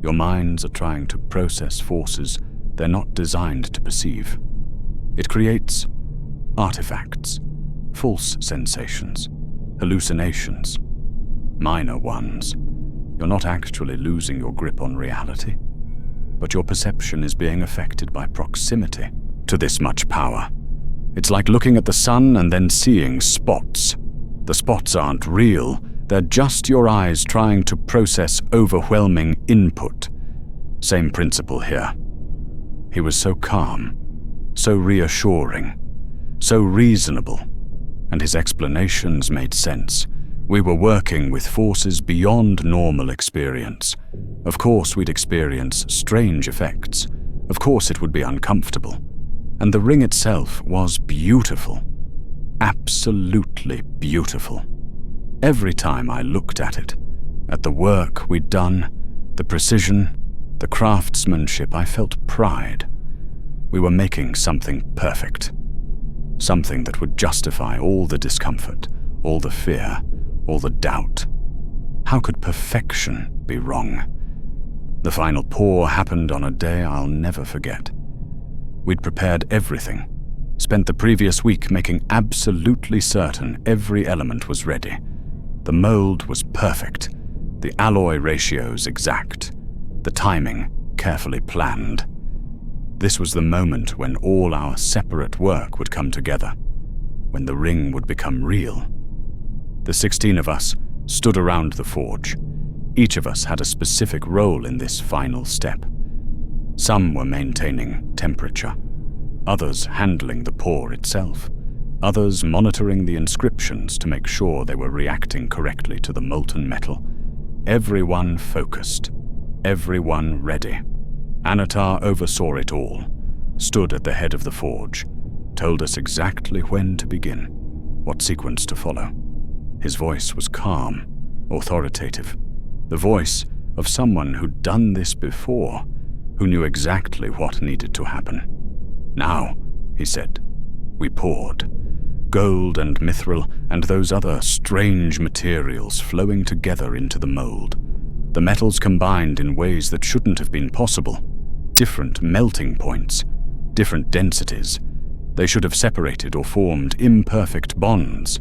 "Your minds are trying to process forces they're not designed to perceive. It creates artifacts, false sensations, hallucinations, minor ones. You're not actually losing your grip on reality, but your perception is being affected by proximity to this much power. It's like looking at the sun and then seeing spots. The spots aren't real, they're just your eyes trying to process overwhelming input. Same principle here." He was so calm, so reassuring, so reasonable, and his explanations made sense. We were working with forces beyond normal experience. Of course we'd experience strange effects. Of course it would be uncomfortable. And the ring itself was beautiful. Absolutely beautiful. Every time I looked at it, at the work we'd done, the precision, the craftsmanship, I felt pride. We were making something perfect. Something that would justify all the discomfort, all the fear, all the doubt. How could perfection be wrong? The final pour happened on a day I'll never forget. We'd prepared everything, spent the previous week making absolutely certain every element was ready. The mold was perfect, the alloy ratios exact, the timing carefully planned. This was the moment when all our separate work would come together, when the ring would become real. The 16 of us stood around the forge. Each of us had a specific role in this final step. Some were maintaining temperature, others handling the pour itself, others monitoring the inscriptions to make sure they were reacting correctly to the molten metal. Everyone focused, everyone ready. Annatar oversaw it all, stood at the head of the forge, told us exactly when to begin, what sequence to follow. His voice was calm, authoritative, the voice of someone who'd done this before, who knew exactly what needed to happen. Now, he said, we poured. Gold and mithril and those other strange materials flowing together into the mold. The metals combined in ways that shouldn't have been possible. Different melting points, different densities. They should have separated or formed imperfect bonds,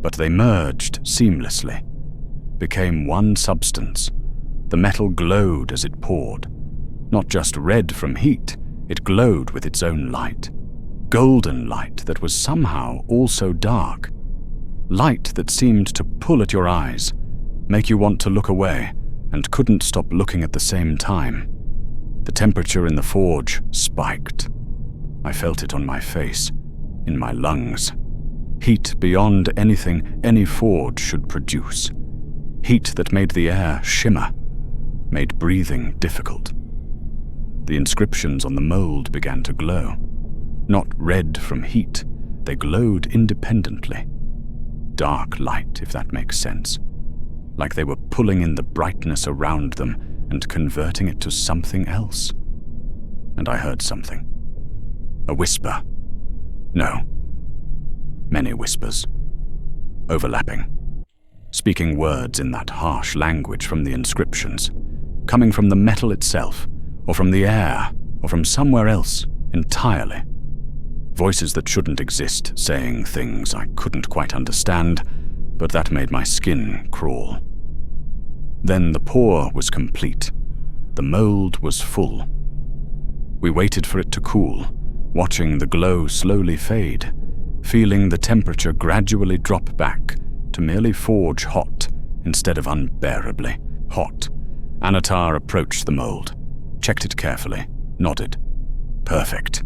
but they merged seamlessly, became one substance. The metal glowed as it poured. Not just red from heat, it glowed with its own light. Golden light that was somehow also dark. Light that seemed to pull at your eyes, make you want to look away, and couldn't stop looking at the same time. The temperature in the forge spiked. I felt it on my face, in my lungs. Heat beyond anything any forge should produce. Heat that made the air shimmer, made breathing difficult. The inscriptions on the mold began to glow. Not red from heat, they glowed independently. Dark light, if that makes sense. Like they were pulling in the brightness around them and converting it to something else. And I heard something. A whisper. No. Many whispers. Overlapping. Speaking words in that harsh language from the inscriptions. Coming from the metal itself, or from the air, or from somewhere else entirely. Voices that shouldn't exist, saying things I couldn't quite understand, but that made my skin crawl. Then the pour was complete. The mold was full. We waited for it to cool, watching the glow slowly fade, feeling the temperature gradually drop back to merely forge hot instead of unbearably hot. Annatar approached the mold, checked it carefully, nodded. Perfect.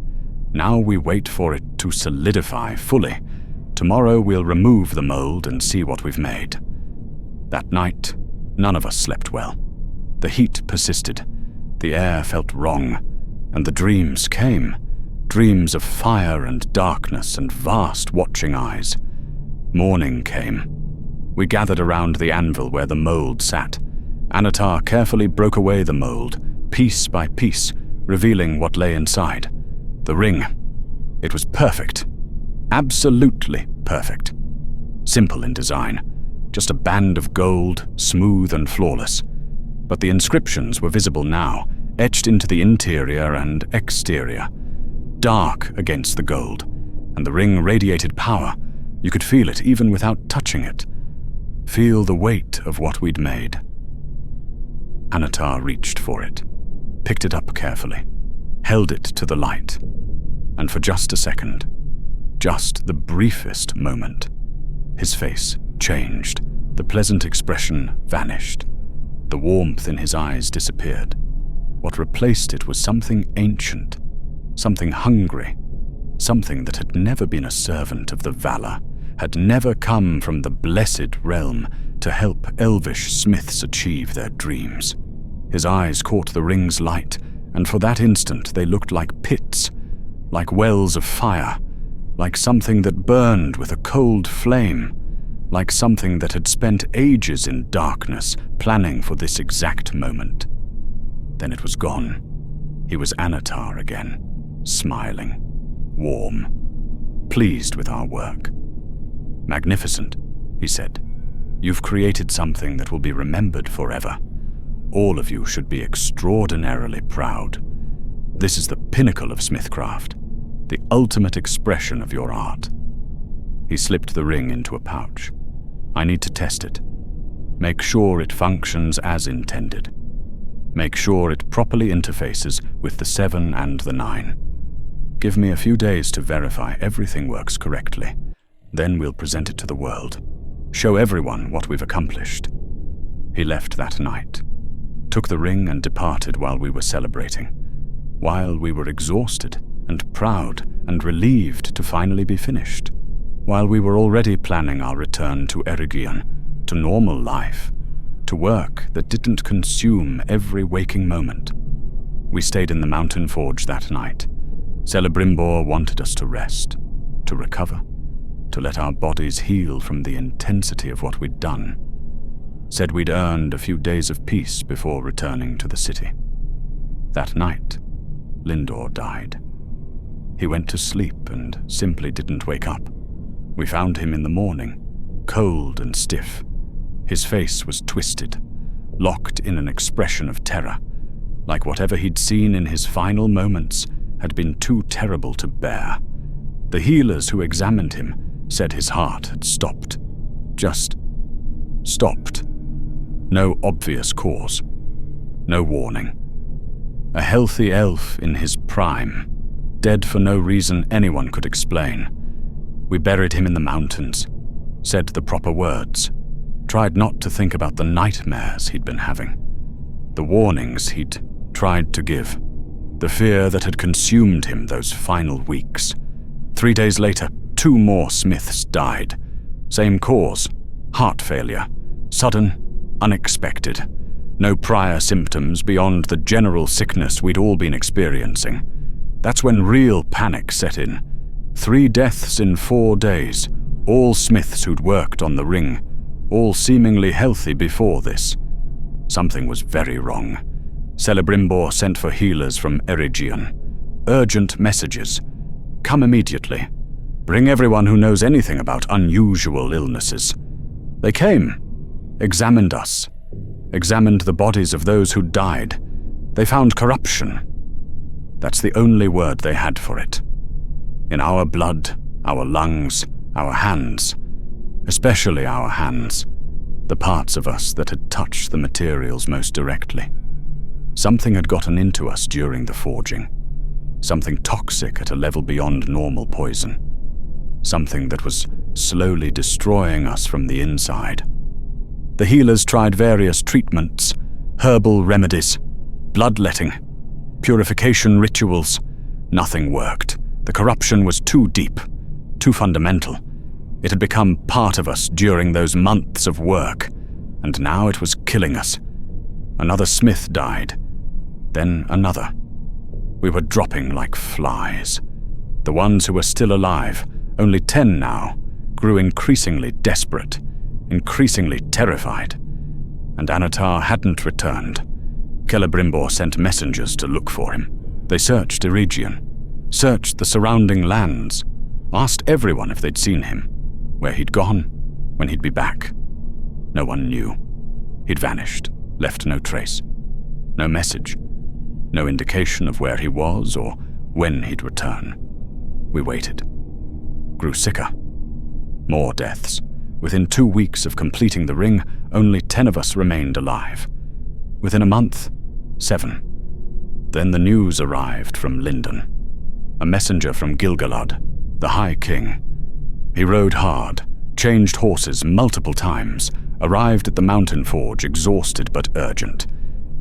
Now we wait for it to solidify fully. Tomorrow we'll remove the mold and see what we've made. That night, none of us slept well. The heat persisted, the air felt wrong, and the dreams came. Dreams of fire and darkness and vast watching eyes. Morning came. We gathered around the anvil where the mold sat. Annatar carefully broke away the mold, piece by piece, revealing what lay inside. The ring. It was perfect. Absolutely perfect. Simple in design. Just a band of gold, smooth and flawless. But the inscriptions were visible now, etched into the interior and exterior. Dark against the gold, and the ring radiated power. You could feel it even without touching it. Feel the weight of what we'd made. Annatar reached for it, picked it up carefully, held it to the light, and for just a second, just the briefest moment, his face changed, the pleasant expression vanished, the warmth in his eyes disappeared. What replaced it was something ancient, something hungry, something that had never been a servant of the valor, had never come from the blessed realm to help elvish smiths achieve their dreams. His eyes caught the ring's light, and for that instant they looked like pits, like wells of fire, like something that burned with a cold flame, like something that had spent ages in darkness, planning for this exact moment. Then it was gone. He was Annatar again, smiling, warm, pleased with our work. "Magnificent," he said. "You've created something that will be remembered forever. All of you should be extraordinarily proud. This is the pinnacle of smithcraft, the ultimate expression of your art." He slipped the ring into a pouch. "I need to test it. Make sure it functions as intended. Make sure it properly interfaces with the 7 and the 9. Give me a few days to verify everything works correctly. Then we'll present it to the world. Show everyone what we've accomplished." He left that night, took the ring and departed while we were celebrating, while we were exhausted and proud and relieved to finally be finished, while we were already planning our return to Eregion, to normal life, to work that didn't consume every waking moment. We stayed in the mountain forge that night. Celebrimbor wanted us to rest, to recover, to let our bodies heal from the intensity of what we'd done. Said we'd earned a few days of peace before returning to the city. That night, Lindor died. He went to sleep and simply didn't wake up. We found him in the morning, cold and stiff. His face was twisted, locked in an expression of terror, like whatever he'd seen in his final moments had been too terrible to bear. The healers who examined him said his heart had stopped. Just stopped. No obvious cause. No warning. A healthy elf in his prime, dead for no reason anyone could explain. We buried him in the mountains, said the proper words, tried not to think about the nightmares he'd been having, the warnings he'd tried to give, the fear that had consumed him those final weeks. 3 days later, 2 more smiths died. Same cause, heart failure, sudden, unexpected. No prior symptoms beyond the general sickness we'd all been experiencing. That's when real panic set in. 3 deaths in 4 days, all smiths who'd worked on the ring, all seemingly healthy before this. Something was very wrong. Celebrimbor sent for healers from Eregion. Urgent messages. Come immediately. Bring everyone who knows anything about unusual illnesses. They came, examined us, examined the bodies of those who died. They found corruption. That's the only word they had for it. In our blood, our lungs, our hands, especially our hands, the parts of us that had touched the materials most directly. Something had gotten into us during the forging. Something toxic at a level beyond normal poison. Something that was slowly destroying us from the inside. The healers tried various treatments, herbal remedies, bloodletting, purification rituals. Nothing worked. The corruption was too deep, too fundamental. It had become part of us during those months of work, and now it was killing us. Another smith died, then another. We were dropping like flies. The ones who were still alive, only 10 now, grew increasingly desperate, increasingly terrified. And Annatar hadn't returned. Celebrimbor sent messengers to look for him. They searched Eregion, searched the surrounding lands, asked everyone if they'd seen him, where he'd gone, when he'd be back. No one knew. He'd vanished, left no trace, no message, no indication of where he was or when he'd return. We waited. Grew sicker. More deaths. Within 2 weeks of completing the ring, only 10 of us remained alive. Within a month, 7. Then the news arrived from Lindon. A messenger from Gilgalad, the High King. He rode hard, changed horses multiple times, arrived at the mountain forge exhausted but urgent.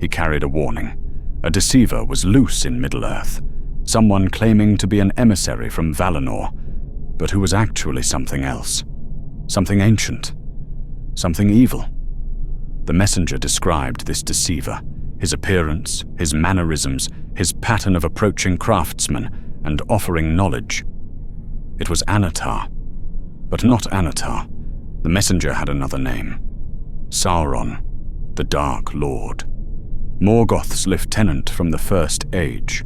He carried a warning. A deceiver was loose in Middle-earth, someone claiming to be an emissary from Valinor, but who was actually something else. Something ancient. Something evil. The messenger described this deceiver, his appearance, his mannerisms, his pattern of approaching craftsmen and offering knowledge. It was Annatar, but not Annatar. The messenger had another name. Sauron, the Dark Lord. Morgoth's lieutenant from the First Age,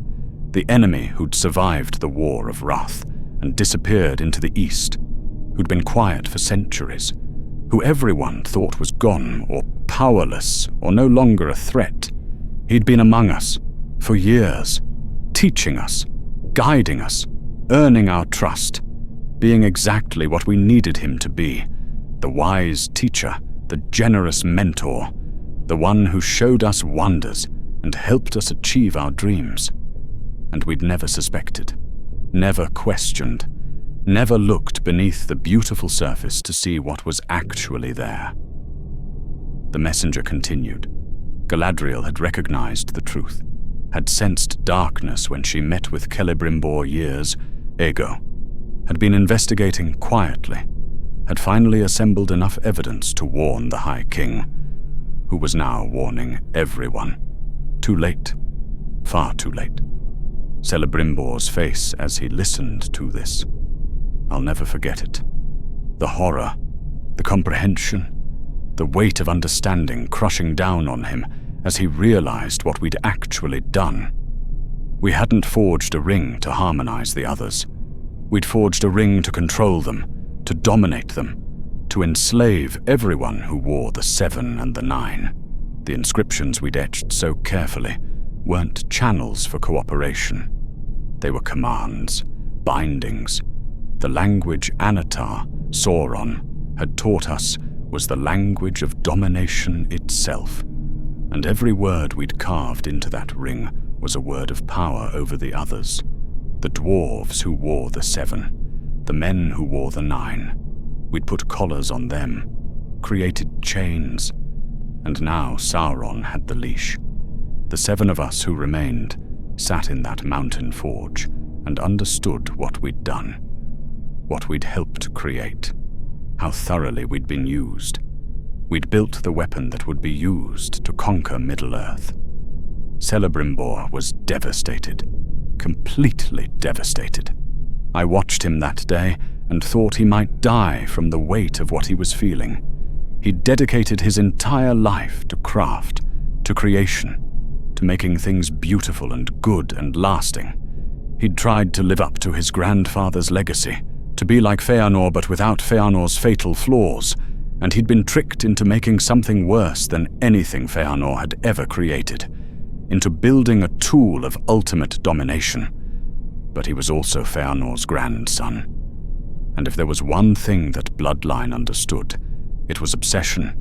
the enemy who'd survived the War of Wrath, and disappeared into the east, who'd been quiet for centuries, who everyone thought was gone or powerless or no longer a threat. He'd been among us for years, teaching us, guiding us, earning our trust, being exactly what we needed him to be, the wise teacher, the generous mentor, the one who showed us wonders and helped us achieve our dreams. And we'd never suspected, never questioned, never looked beneath the beautiful surface to see what was actually there. The messenger continued. Galadriel had recognized the truth, had sensed darkness when she met with Celebrimbor years ago, had been investigating quietly, had finally assembled enough evidence to warn the High King, who was now warning everyone. Too late, far too late. Celebrimbor's face as he listened to this. I'll never forget it. The horror, the comprehension, the weight of understanding crushing down on him as he realized what we'd actually done. We hadn't forged a ring to harmonize the others. We'd forged a ring to control them, to dominate them, to enslave everyone who wore the 7 and the 9. The inscriptions we'd etched so carefully weren't channels for cooperation. They were commands, bindings. The language Annatar, Sauron, had taught us was the language of domination itself. And every word we'd carved into that ring was a word of power over the others. The dwarves who wore the 7, the men who wore the 9. We'd put collars on them, created chains, and now Sauron had the leash. The 7 of us who remained sat in that mountain forge and understood what we'd done, what we'd helped create, how thoroughly we'd been used. We'd built the weapon that would be used to conquer Middle-earth. Celebrimbor was devastated, completely devastated. I watched him that day and thought he might die from the weight of what he was feeling. He'd dedicated his entire life to craft, to creation, to making things beautiful and good and lasting. He'd tried to live up to his grandfather's legacy, to be like Feanor but without Feanor's fatal flaws, and he'd been tricked into making something worse than anything Feanor had ever created, into building a tool of ultimate domination. But he was also Feanor's grandson. And if there was one thing that Bloodline understood, it was obsession,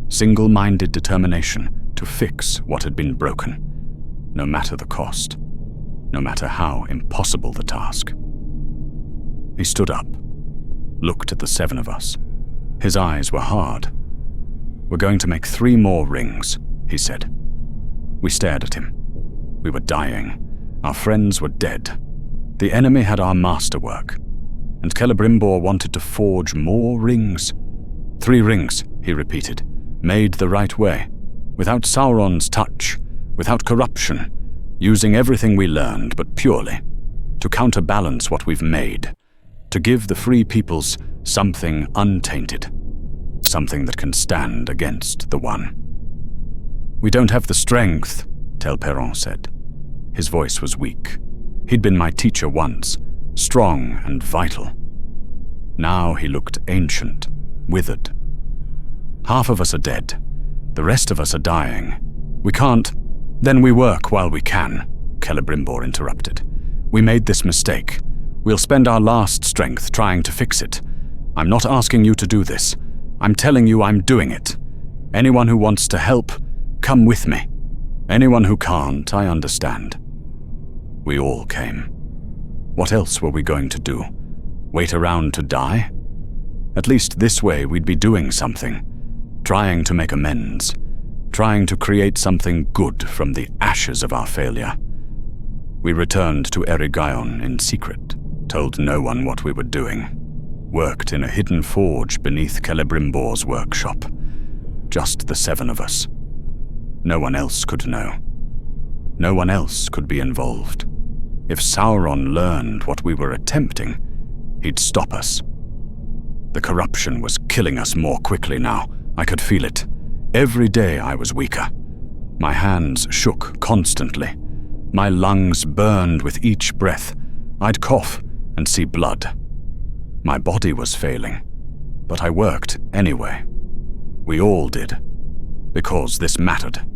single-minded determination to fix what had been broken, no matter the cost, no matter how impossible the task. He stood up, looked at the 7 of us. His eyes were hard. "We're going to make 3 more rings," he said. We stared at him. We were dying. Our friends were dead. The enemy had our masterwork, and Celebrimbor wanted to forge more rings. 3 rings, he repeated, made the right way, without Sauron's touch, without corruption, using everything we learned, but purely, to counterbalance what we've made, to give the free peoples something untainted, something that can stand against the One. "We don't have the strength," Tel Perron said. His voice was weak. He'd been my teacher once, strong and vital. Now he looked ancient, withered. "Half of us are dead. The rest of us are dying. We can't—" "Then we work while we can," Celebrimbor interrupted. "We made this mistake. We'll spend our last strength trying to fix it. I'm not asking you to do this. I'm telling you I'm doing it. Anyone who wants to help, come with me. Anyone who can't, I understand." We all came. What else were we going to do? Wait around to die? At least this way we'd be doing something, trying to make amends, trying to create something good from the ashes of our failure. We returned to Erigaion in secret, told no one what we were doing, worked in a hidden forge beneath Celebrimbor's workshop. Just the 7 of us. No one else could know. No one else could be involved. If Sauron learned what we were attempting, he'd stop us. The corruption was killing us more quickly now. I could feel it. Every day I was weaker. My hands shook constantly. My lungs burned with each breath. I'd cough, and see blood. My body was failing, but I worked anyway. We all did, because this mattered.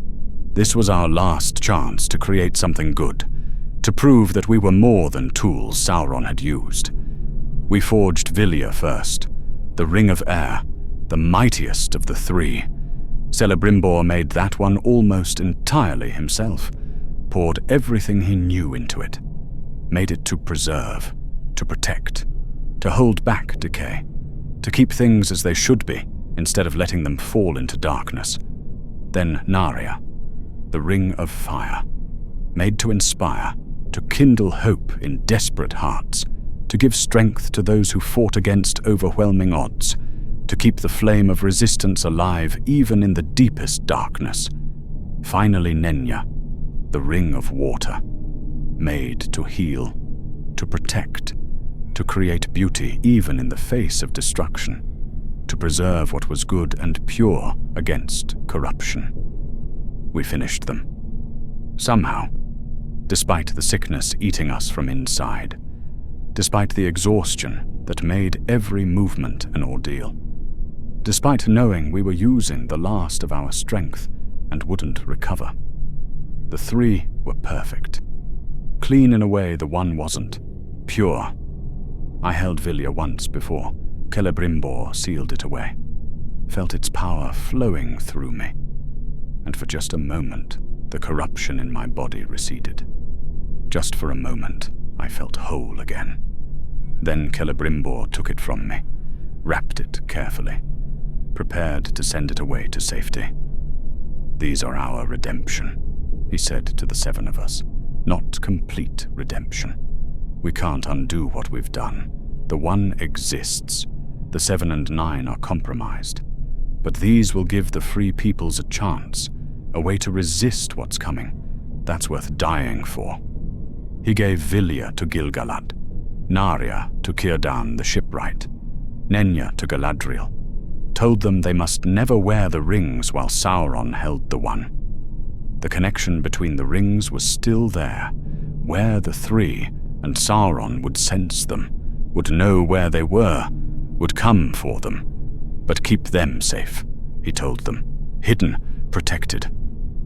This was our last chance to create something good, to prove that we were more than tools Sauron had used. We forged Vilja first, the Ring of Air, the mightiest of the three. Celebrimbor made that one almost entirely himself, poured everything he knew into it, made it to preserve, to protect, to hold back decay, to keep things as they should be instead of letting them fall into darkness. Then Narví, the Ring of Fire, made to inspire, to kindle hope in desperate hearts, to give strength to those who fought against overwhelming odds, to keep the flame of resistance alive even in the deepest darkness. Finally Nenya, the Ring of Water, made to heal, to protect, to create beauty even in the face of destruction, to preserve what was good and pure against corruption. We finished them. Somehow, despite the sickness eating us from inside, despite the exhaustion that made every movement an ordeal, despite knowing we were using the last of our strength and wouldn't recover. The three were perfect. Clean in a way the one wasn't. Pure. I held Vilja once before Celebrimbor sealed it away, felt its power flowing through me, and for just a moment the corruption in my body receded. Just for a moment I felt whole again. Then Celebrimbor took it from me, wrapped it carefully, prepared to send it away to safety. "These are our redemption," he said to the seven of us. "Not complete redemption. We can't undo what we've done. The one exists. The 7 and 9 are compromised. But these will give the free peoples a chance, a way to resist what's coming. That's worth dying for." He gave Vilja to Gil-galad, Narví to Círdan the shipwright, Nenya to Galadriel, told them they must never wear the rings while Sauron held the one. The connection between the rings was still there. Wear the three, and Sauron would sense them, would know where they were, would come for them. But keep them safe, he told them, hidden, protected.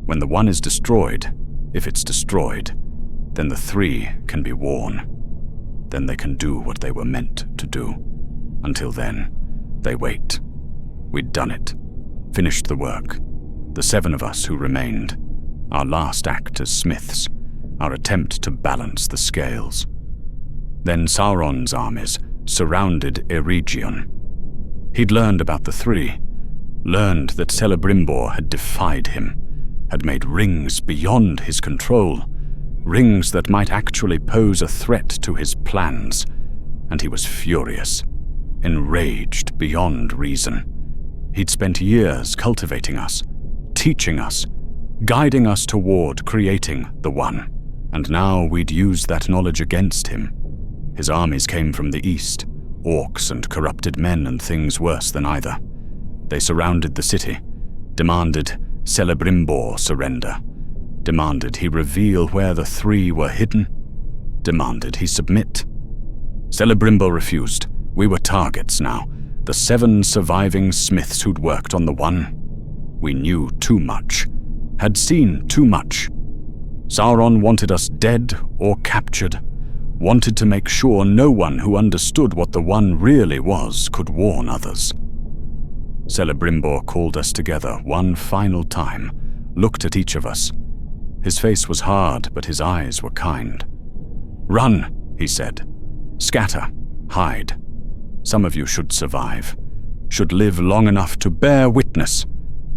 When the one is destroyed, if it's destroyed, then the three can be worn. Then they can do what they were meant to do. Until then, they wait. We'd done it, finished the work. The 7 of us who remained, our last act as smiths, our attempt to balance the scales. Then Sauron's armies surrounded Eregion. He'd learned about the three, learned that Celebrimbor had defied him, had made rings beyond his control, rings that might actually pose a threat to his plans, and he was furious, enraged beyond reason. He'd spent years cultivating us, teaching us, guiding us toward creating the One, and now we'd used that knowledge against him. His armies came from the east, orcs and corrupted men and things worse than either. They surrounded the city, demanded Celebrimbor surrender, demanded he reveal where the three were hidden, demanded he submit. Celebrimbor refused. We were targets now, the 7 surviving smiths who'd worked on the One. We knew too much, had seen too much. Sauron wanted us dead or captured, wanted to make sure no one who understood what the One really was could warn others. Celebrimbor called us together one final time, looked at each of us. His face was hard, but his eyes were kind. "Run," he said. "Scatter, hide. Some of you should survive, should live long enough to bear witness,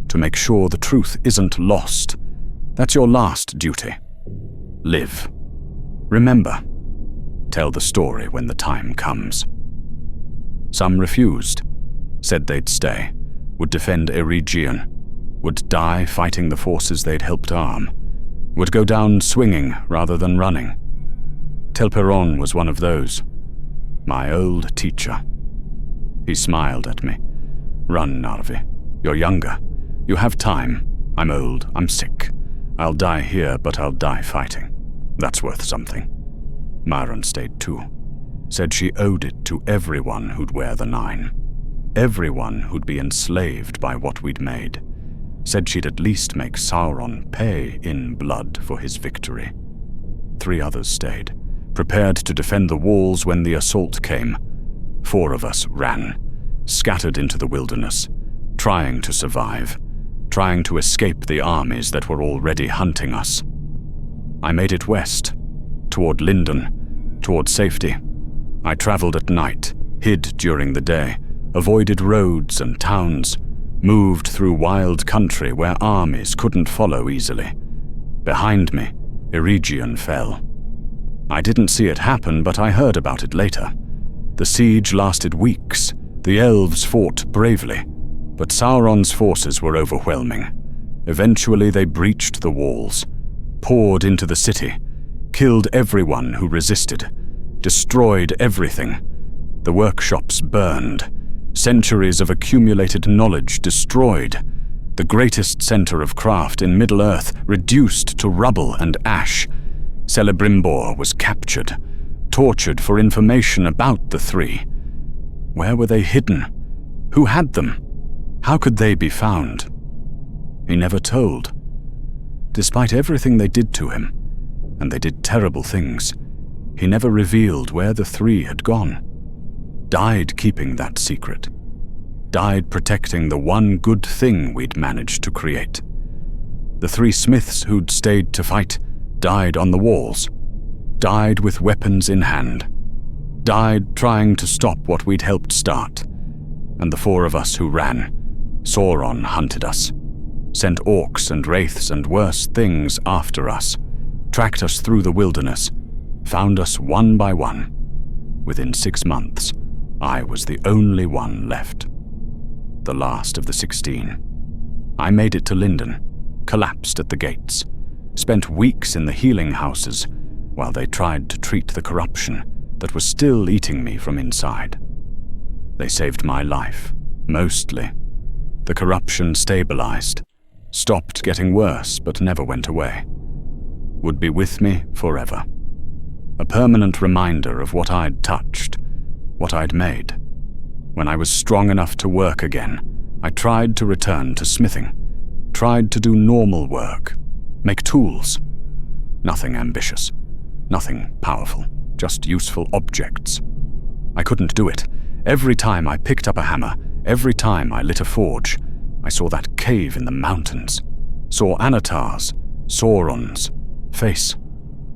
to make sure the truth isn't lost. That's your last duty. Live. Remember. Tell the story when the time comes." Some refused, said they'd stay, would defend Eregion, would die fighting the forces they'd helped arm, would go down swinging rather than running. Telperon was one of those, my old teacher. He smiled at me. "Run, Narví. You're younger. You have time. I'm old. I'm sick. I'll die here, but I'll die fighting. That's worth something." Myron stayed too. said she owed it to everyone who'd wear the 9. Everyone who'd be enslaved by what we'd made. Said she'd at least make Sauron pay in blood for his victory. 3 others stayed, prepared to defend the walls when the assault came. 4 of us ran, scattered into the wilderness, trying to survive, trying to escape the armies that were already hunting us. I made it west, toward Lindon, toward safety. I traveled at night, hid during the day, avoided roads and towns, moved through wild country where armies couldn't follow easily. Behind me, Eregion fell. I didn't see it happen, but I heard about it later. The siege lasted weeks. The elves fought bravely, but Sauron's forces were overwhelming. Eventually they breached the walls, poured into the city, killed everyone who resisted, destroyed everything. The workshops burned, centuries of accumulated knowledge destroyed, the greatest center of craft in Middle-earth reduced to rubble and ash. Celebrimbor was captured, tortured for information about the 3. Where were they hidden? Who had them? How could they be found? He never told. Despite everything they did to him, and they did terrible things, he never revealed where the 3 had gone. Died keeping that secret. Died protecting the one good thing we'd managed to create. The 3 smiths who'd stayed to fight died on the walls. Died with weapons in hand. Died trying to stop what we'd helped start. And the 4 of us who ran, Sauron hunted us. Sent orcs and wraiths and worse things after us. Tracked us through the wilderness. Found us one by one. Within 6 months, I was the only one left. The last of the 16. I made it to Lindon, collapsed at the gates, spent weeks in the healing houses while they tried to treat the corruption that was still eating me from inside. They saved my life, mostly. The corruption stabilized, stopped getting worse but never went away. Would be with me forever. A permanent reminder of what I'd touched, what I'd made. When I was strong enough to work again, I tried to return to smithing, tried to do normal work, make tools. Nothing ambitious, nothing powerful, just useful objects. I couldn't do it. Every time I picked up a hammer, every time I lit a forge, I saw that cave in the mountains, saw Annatar's, Sauron's face,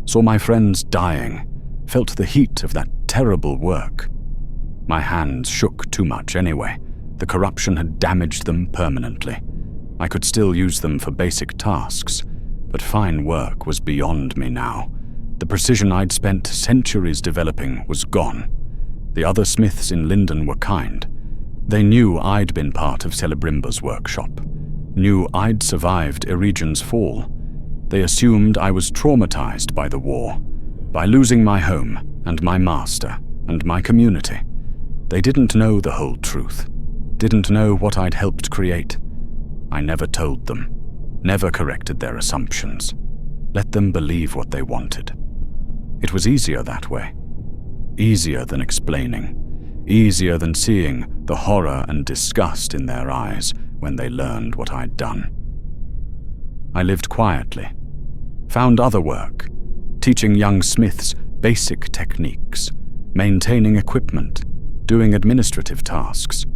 saw my friends dying, felt the heat of that terrible work. My hands shook too much anyway. The corruption had damaged them permanently. I could still use them for basic tasks, but fine work was beyond me now. The precision I'd spent centuries developing was gone. The other smiths in Lindon were kind. They knew I'd been part of Celebrimbor's workshop, knew I'd survived Eregion's fall. They assumed I was traumatized by the war, by losing my home and my master and my community. They didn't know the whole truth, didn't know what I'd helped create. I never told them, never corrected their assumptions, let them believe what they wanted. It was easier that way, easier than explaining, easier than seeing the horror and disgust in their eyes when they learned what I'd done. I lived quietly, found other work, teaching young smiths basic techniques, maintaining equipment, doing administrative tasks,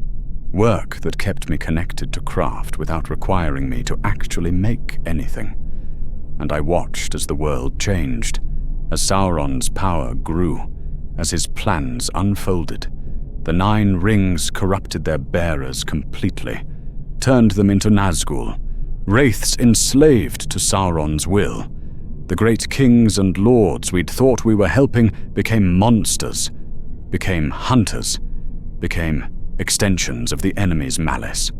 work that kept me connected to craft without requiring me to actually make anything. And I watched as the world changed, as Sauron's power grew, as his plans unfolded. The 9 rings corrupted their bearers completely, turned them into Nazgul, wraiths enslaved to Sauron's will. The great kings and lords we'd thought we were helping became monsters, became hunters, became extensions of the enemy's malice.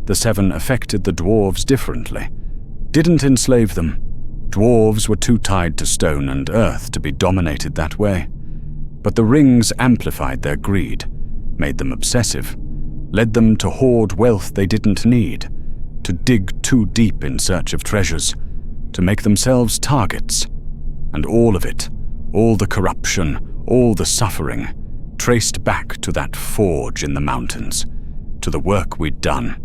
The 7 affected the dwarves differently, didn't enslave them. Dwarves were too tied to stone and earth to be dominated that way. But the rings amplified their greed, made them obsessive, led them to hoard wealth they didn't need, to dig too deep in search of treasures, to make themselves targets. And all of it, all the corruption, all the suffering, traced back to that forge in the mountains, to the work we'd done,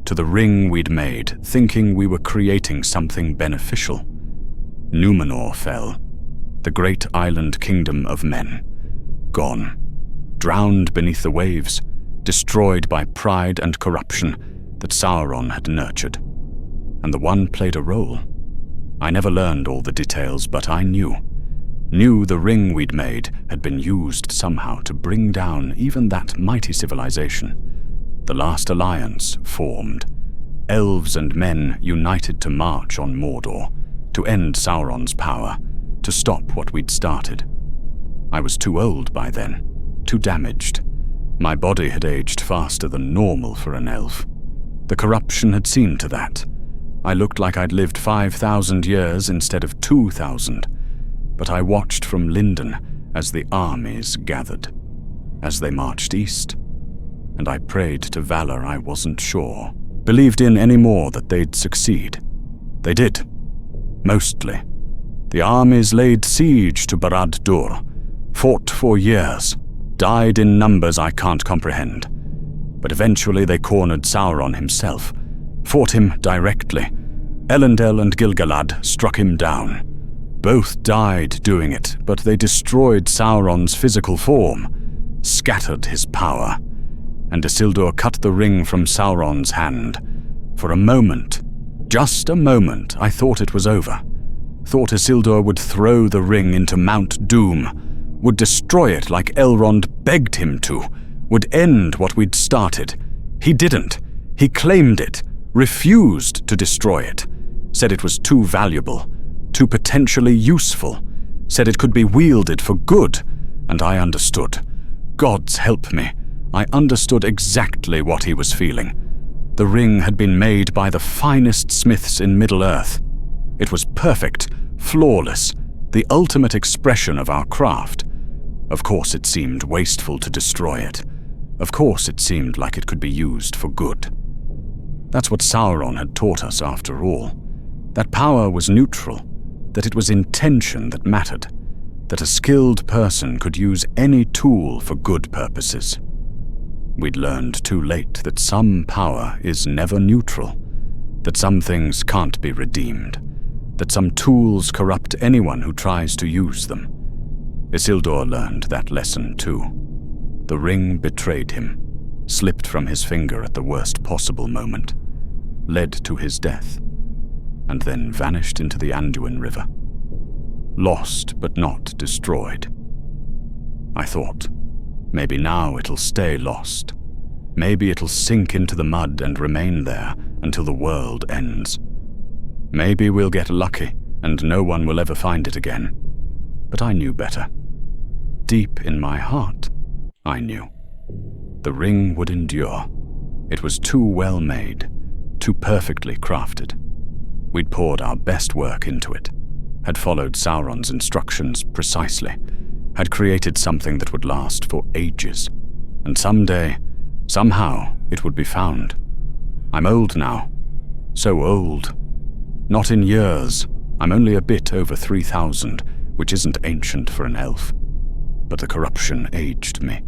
to the ring we'd made, thinking we were creating something beneficial. Numenor fell, the great island kingdom of men, gone, drowned beneath the waves, destroyed by pride and corruption that Sauron had nurtured. And the One played a role. I never learned all the details, but I knew the ring we'd made had been used somehow to bring down even that mighty civilization. The last alliance formed. Elves and men united to march on Mordor, to end Sauron's power, to stop what we'd started. I was too old by then, too damaged. My body had aged faster than normal for an elf. The corruption had seen to that. I looked like I'd lived 5,000 years instead of 2,000, but I watched from Lindon as the armies gathered, as they marched east, and I prayed to valor I wasn't sure, believed in any more that they'd succeed. They did, mostly. The armies laid siege to Barad-dûr, fought for years, died in numbers I can't comprehend, but eventually they cornered Sauron himself, fought him directly. Elendil and Gil-galad struck him down. Both died doing it, but they destroyed Sauron's physical form, scattered his power, and Isildur cut the ring from Sauron's hand. For a moment, just a moment, I thought it was over. Thought Isildur would throw the ring into Mount Doom, would destroy it like Elrond begged him to, would end what we'd started. He didn't. He claimed it, refused to destroy it, said it was too valuable, too potentially useful, said it could be wielded for good, and I understood. Gods help me, I understood exactly what he was feeling. The ring had been made by the finest smiths in Middle-earth. It was perfect, flawless, the ultimate expression of our craft. Of course it seemed wasteful to destroy it. Of course it seemed like it could be used for good. That's what Sauron had taught us after all. That power was neutral, that it was intention that mattered, that a skilled person could use any tool for good purposes. We'd learned too late that some power is never neutral, that some things can't be redeemed, that some tools corrupt anyone who tries to use them. Isildur learned that lesson too. The ring betrayed him, slipped from his finger at the worst possible moment, led to his death, and then vanished into the Anduin River. Lost but not destroyed. I thought, maybe now it'll stay lost. Maybe it'll sink into the mud and remain there until the world ends. Maybe we'll get lucky and no one will ever find it again. But I knew better. Deep in my heart, I knew. The ring would endure. It was too well made, too perfectly crafted. We'd poured our best work into it, had followed Sauron's instructions precisely, had created something that would last for ages, and someday, somehow, it would be found. I'm old now. So old. Not in years. I'm only a bit over 3,000, which isn't ancient for an elf. But the corruption aged me,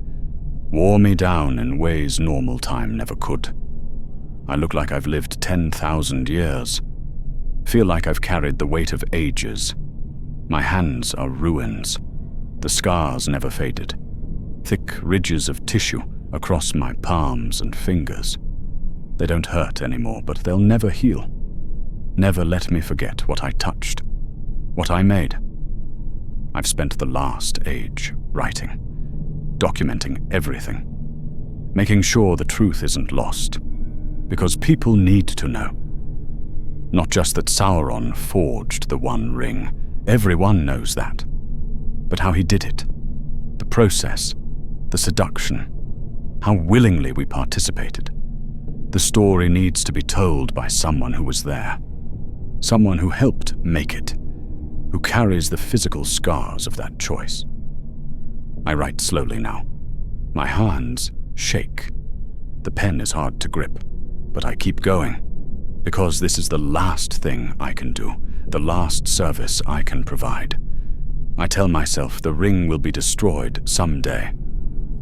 wore me down in ways normal time never could. I look like I've lived 10,000 years. Feel like I've carried the weight of ages. My hands are ruins. The scars never faded. Thick ridges of tissue across my palms and fingers. They don't hurt anymore, but they'll never heal. Never let me forget what I touched, what I made. I've spent the last age writing, documenting everything, making sure the truth isn't lost, because people need to know. Not just that Sauron forged the One Ring, everyone knows that, but how he did it, the process, the seduction, how willingly we participated. The story needs to be told by someone who was there, someone who helped make it, who carries the physical scars of that choice. I write slowly now. My hands shake. The pen is hard to grip, but I keep going, because this is the last thing I can do, the last service I can provide. I tell myself the ring will be destroyed someday.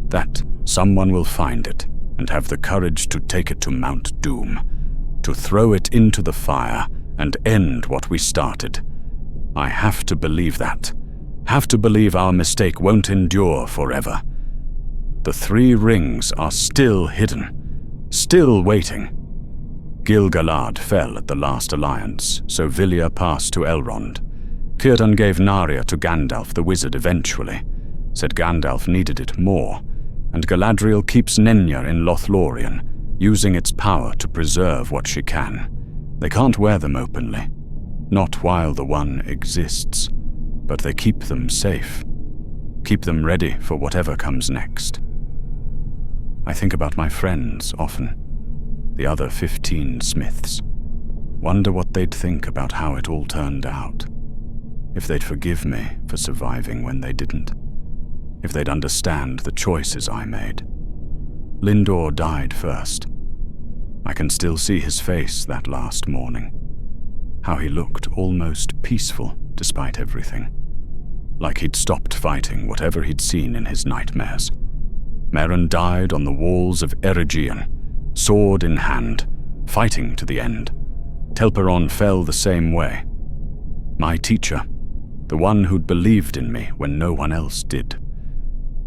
That someone will find it and have the courage to take it to Mount Doom, to throw it into the fire and end what we started. I have to believe that. Have to believe our mistake won't endure forever. The 3 rings are still hidden, still waiting. Gil-galad fell at the last alliance, so Vilya passed to Elrond. Círdan gave Narya to Gandalf the wizard eventually, said Gandalf needed it more, and Galadriel keeps Nenya in Lothlorien, using its power to preserve what she can. They can't wear them openly, not while the One exists, but they keep them safe, keep them ready for whatever comes next. I think about my friends often, the other 15 smiths. Wonder what they'd think about how it all turned out. If they'd forgive me for surviving when they didn't. If they'd understand the choices I made. Lindor died first. I can still see his face that last morning. How he looked almost peaceful despite everything. Like he'd stopped fighting whatever he'd seen in his nightmares. Meryn died on the walls of Eregion, sword in hand, fighting to the end. Telperon fell the same way. My teacher, the one who'd believed in me when no one else did.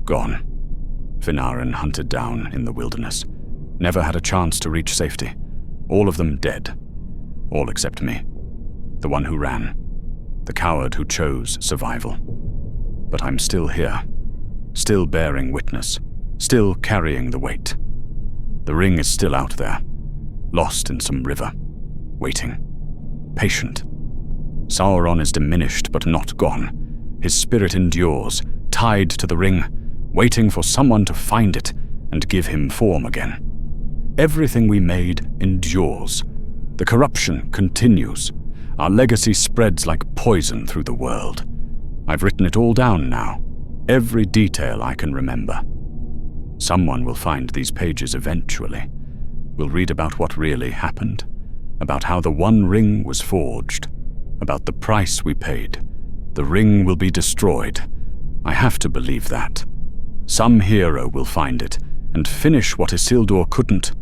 Gone. Finarin hunted down in the wilderness. Never had a chance to reach safety. All of them dead. All except me. The one who ran. The coward who chose survival. But I'm still here. Still bearing witness. Still carrying the weight. The ring is still out there. Lost in some river. Waiting. Patient. Sauron is diminished but not gone. His spirit endures, tied to the ring, waiting for someone to find it and give him form again. Everything we made endures. The corruption continues. Our legacy spreads like poison through the world. I've written it all down now, every detail I can remember. Someone will find these pages eventually. We'll read about what really happened, about how the One Ring was forged, about the price we paid. The ring will be destroyed. I have to believe that. Some hero will find it and finish what Isildur couldn't.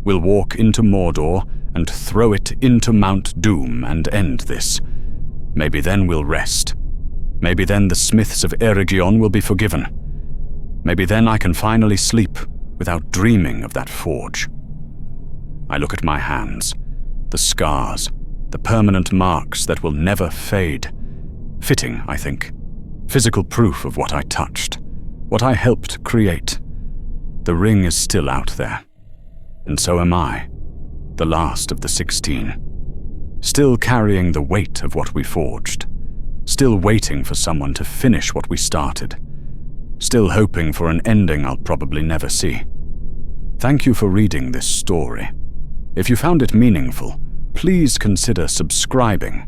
We'll walk into Mordor and throw it into Mount Doom and end this. Maybe then we'll rest. Maybe then the smiths of Eregion will be forgiven. Maybe then I can finally sleep without dreaming of that forge. I look at my hands, the scars, the permanent marks that will never fade. Fitting, I think. Physical proof of what I touched, what I helped create. The ring is still out there. And so am I, the last of the 16. Still carrying the weight of what we forged. Still waiting for someone to finish what we started. Still hoping for an ending I'll probably never see. Thank you for reading this story. If you found it meaningful, please consider subscribing.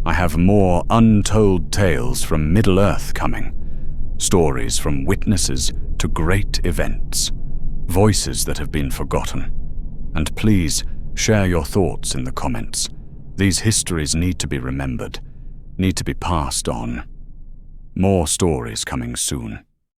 I have more untold tales from Middle-earth coming. Stories from witnesses to great events. Voices that have been forgotten. And please, share your thoughts in the comments. These histories need to be remembered, need to be passed on. More stories coming soon.